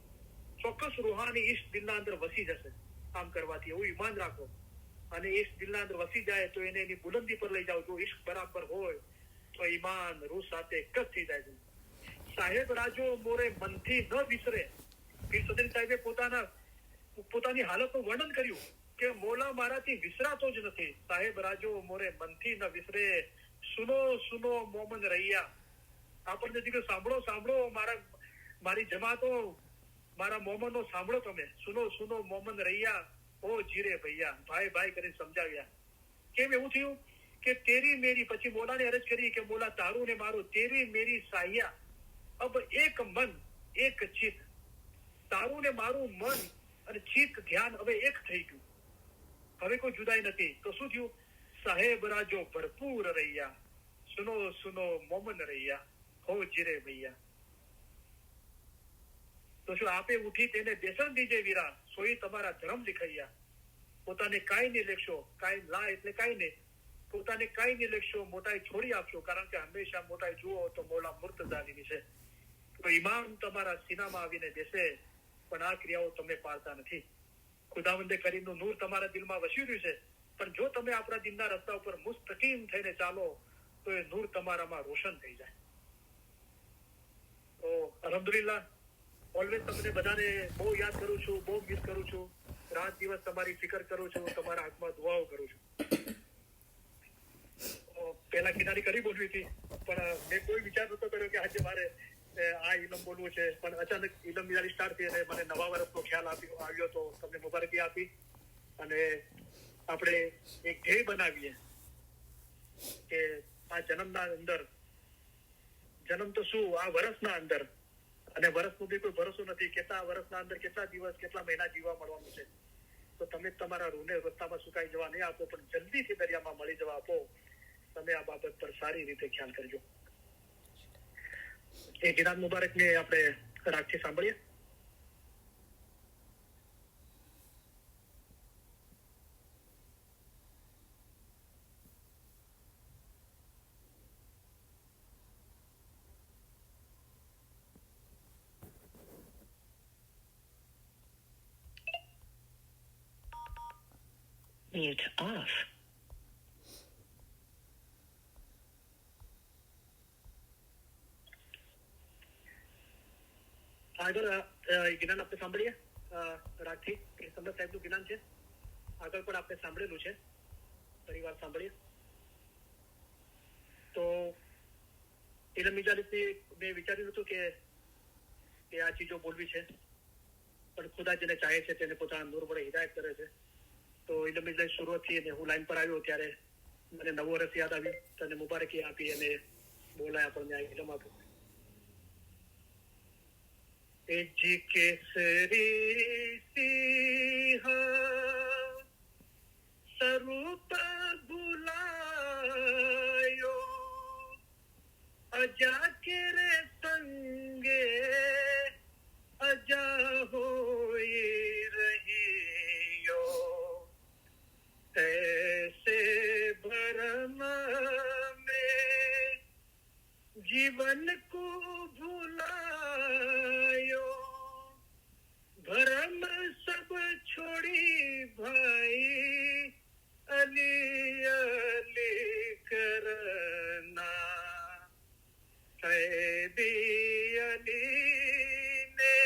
Speaker 1: ચોક્કસ રૂહાની ઈશ્ક દિલના અંદર વસી જશે આમ કરવાથી. એવું ઈમાન રાખો, અને ઈશ્ક દિલના અંદર વસી જાય તો એને એની બુલંદી પર લઈ જાઓ. જો ઈશ્ક બરાબર હોય તો ઈમાન રૂહ સાથે કસ થઈ જાય છે. સાહેબ રાજો મોરે મનથી ન વિસરે. પીર સદન સાહેબે પોતાની હાલતનું વર્ણન કર્યું કે મોલા મારાથી વિસરાતો જ નથી. સાહેબ રાજો મોરે મનથી ન વિસરે, સુનો મોમન રૈયા. આપણને દીકરો સાંભળો મારી જમાતો, મારા મોમનો સાંભળો તમે. સુનો મોમન રૈયા, ઓ જીરે ભૈયા. ભાઈ કરીને સમજાવ્યા. કેમ એવું થયું કે તેરી મેરી, પછી મોલાને અરજ કરી કે મોલા તારું ને મારું, તેરી મેરી સાહિયા અબ એક મન એક ચિત્ત. તારું ને મારું મન અને ચિત્ત, ધ્યાન હવે એક થઈ ગયું, હવે કોઈ જુદાઈ નથી. તો શું થયું? સાહેબ રાજો ભરપૂર રૈયા, સુનો મોમન રૈયા, હો જીરે ભૈયા. તો શું આપે ઉઠી તેને બેસન દીજે વીરા, સોઈ તમારા ધર્મ લીખૈયા. પોતાને કાંઈ નહીં લેખશો, કાંઈ લા એટલે કાંઈ નહીં, પોતાને કાંઈ નહીં લેખશો, મોટાઈ છોડી આપશો. કારણ કે હંમેશા મોટાઈ જુઓ તો મોલા મુર્તઝાની છે. તો ઈમાન તમારા સીનામાં આવીને બેસે, પણ આ ક્રિયાઓ તમે પાળતા નથી. ખુદાવંદે કરીમનું નૂર તમારા દિલમાં વસી રહ્યું છે, પણ જો તમે આપણા દિલના રસ્તા ઉપર મુસ્તકીમ થઈને ચાલો તો એ નૂર તમારામાં રોશન થઈ જાય. તો અલ્હમ્દુલિલ્લાહ, ઓલવેઝ તમને બધાને બહુ યાદ કરું છું, બહુ મિસ કરું છું. રાત દિવસ તમારી ફિકર કરું છું, તમારા હાથમાં દુઆઓ કરું છું. પેલા કિનારી કરી બોલવી હતી, પણ મેં કોઈ વિચાર નતો કર્યો કે આજે મારે આ ઇલમ બોલવું છે. પણ અચાનક ઇલમ મિજારી સ્ટાર્ટ થઈ અને મને નવા વર્ષનો ખ્યાલ આવ્યો તો તમને મુબારકી આપી. અને આપણે એક ધ્યેય બનાવીએ કે આ જન્મના અંદર, જન્મ તો શું, આ વર્ષના અંદર, અને વર્ષનો બી કોઈ ભરોસો નથી, કેટલા વર્ષના અંદર કેટલા દિવસ, કેટલા મહિના જીવવા મળવાનું છે. તો તમે તમારા રૂહને રસ્તામાં સુકાઈ જવા નહીં આપો, પણ જલ્દીથી દરિયામાં મળી જવા આપો. તમે આ બાબત પર સારી રીતે ખ્યાલ કરજો. એ જિનાબ મુબારકને આપણે રાગથી સાંભળીએ.
Speaker 2: Mute off.
Speaker 1: આગળ જ્ઞાન આપણે સાંભળીએ રાગથી. સમર સાહેબનું જ્ઞાન છે, આગળ પણ આપણે સાંભળેલું છે, પરિવાર સાંભળીએ. તો ઇલમ મિજારીથી મેં વિચાર્યું હતું કે આ ચીજો બોલવી છે, પણ ખુદા જેને ચાહે છે તેને પોતાના નૂર વડે હિદાયત કરે છે. તો ઇલમ મિજારી શરૂઆતથી અને હું લાઈન પર આવ્યો ત્યારે મને નવો વર્ષ યાદ આવ્યું, તને મુબારકી આપી અને બોલાય આપણને ઇલમ આપ્યું. એજી કેસરી સિંહ સ્વરૂપ ભૂલાયો, અજા કેરે સંગે અજા હોઈ રહીયો, ऐसे भरम में जीवन को भुलायो, भरम सब छोड़ी भाई, अली अली करना। हैदी अली ने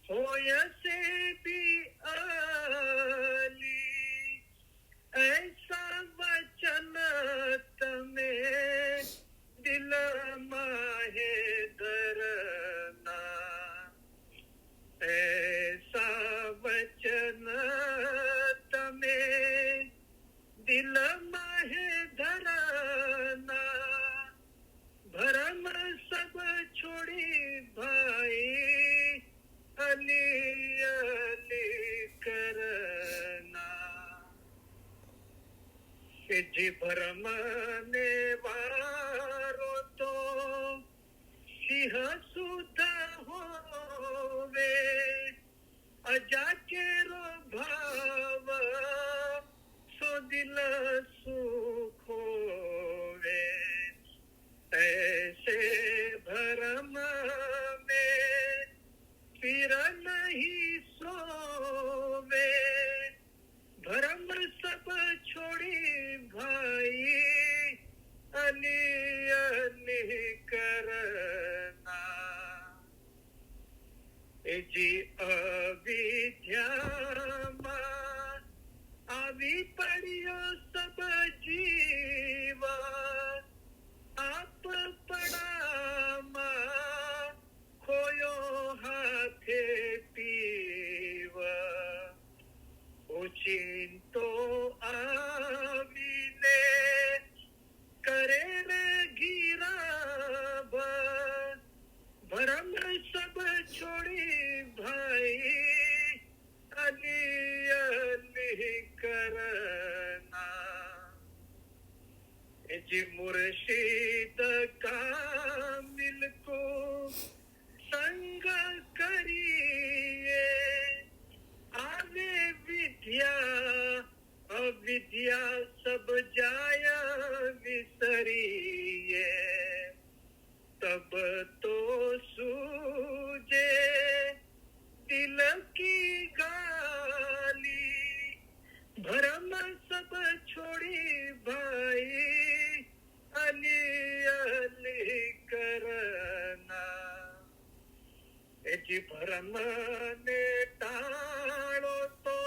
Speaker 1: होय से भी आली, ऐसा वचन तमें दिल माहे धरना। ऐसा वचन तमें दिल माहे धरना। भरम सब छोड़ी भाई, अली अली करना। जी भरम ने वारो तो सिंह सुध होवे, अजा केरो भाव सो दिल सुख होवे। ऐसे भरम में फिर नहीं सोवे, भरम सब छोड़ी भाई, अली अली करना। जी अविद्या आवी पड़ियो सब जीवा, आप पड़ा खोयो हाथे पीवा। चिंतो आवीने करे रे गिराब, भरम सब छोड़ी भाई, अली अली करना। जी मुर्शिद कामिल को संग करिए, आवे विद्या अविद्या सब जाया विसरिए। तब तो सूझे दिल की गाली, भरम सब छोड़ी भाई, अली अली करना। जी भरम ने टाळो तो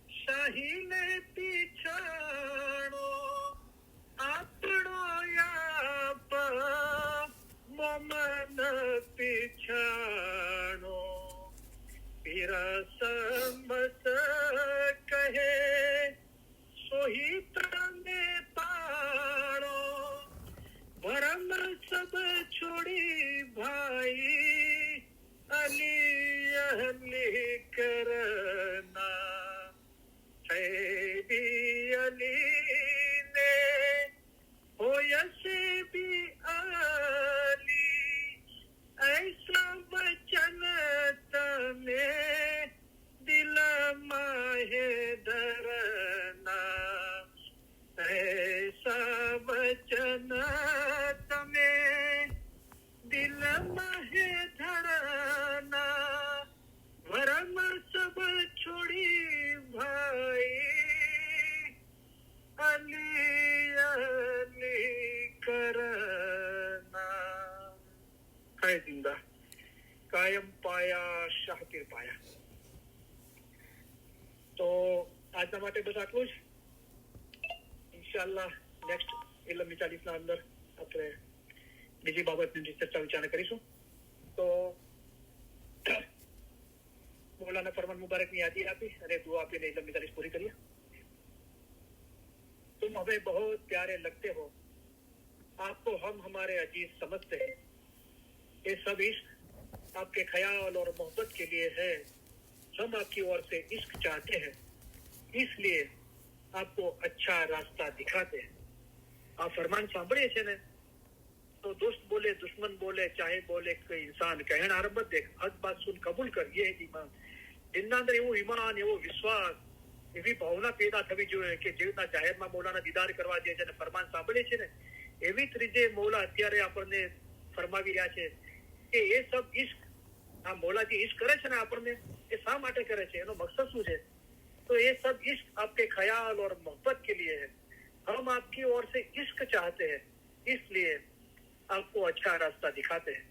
Speaker 1: शाही ने पीछाणो, आपणो याप मोमन पीछाणो। पीर समस कहे सोही तने पाणो, भरम सब छोड़ी भाई, अली अली करना। हैदी अली ने होय से भी आली, ऐसा वचन तमें दिल माहे धरना। ऐसा वचन तमें दिल माहे धरना। भरम सब छोड़ी भाई, अली अली करना। है जिंदा कायम पाया શાહપીર પાયા. તો આજના માટે બસ આટલું જ. ઇન્શાઅલ્લાહ નેક્સ્ટ ઇલમ 40 ના અંદર આપણે બીજી બાબતની ચર્ચા વિચારણા કરીશું. તો मौलाना फरमान मुबारक ने यादी आपी अरे दुआ आपने इलम 40 पूरी करिए. तुम हमें बहुत प्यारे लगते हो, आपको हम हमारे अजीज समझते हैं. ये सब इश्क आपके ख्याल और मोहब्बत के लिए है. हम आपकी ओर से इश्क चाहते हैं, इसलिए आपको अच्छा रास्ता दिखाते हैं. आप फरमान सांभळीએ છે ને तो दोस्त बोले दुश्मन बोले चाहे बोले कोई इंसान कहना आरंभ देख हद बात सुन कबूल कर. ये ईमान जिनना अंदर एवो ईमान एवो विश्वास એવી ભાવના પેદા થવી જોઈએ કે જેના જાહેરમાં મૌલાના દીદાર કરવા જે છે ને ફરમાન સાંભળે છે ને એવી જ રીતે મૌલા અત્યારે આપણને ફરમાવી રહ્યા છે કે એ સબ ઇશ્ક, આ મૌલા જે ઇશ્ક કરે છે ને આપણને, એ શા માટે કરે છે, એનો મકસદ શું છે? तो ये सब इश्क आपके ख्याल और मोहब्बत के लिए है। हम आपकी ओर से इश्क चाहते हैं, इसलिए आपको अच्छा रास्ता दिखाते हैं।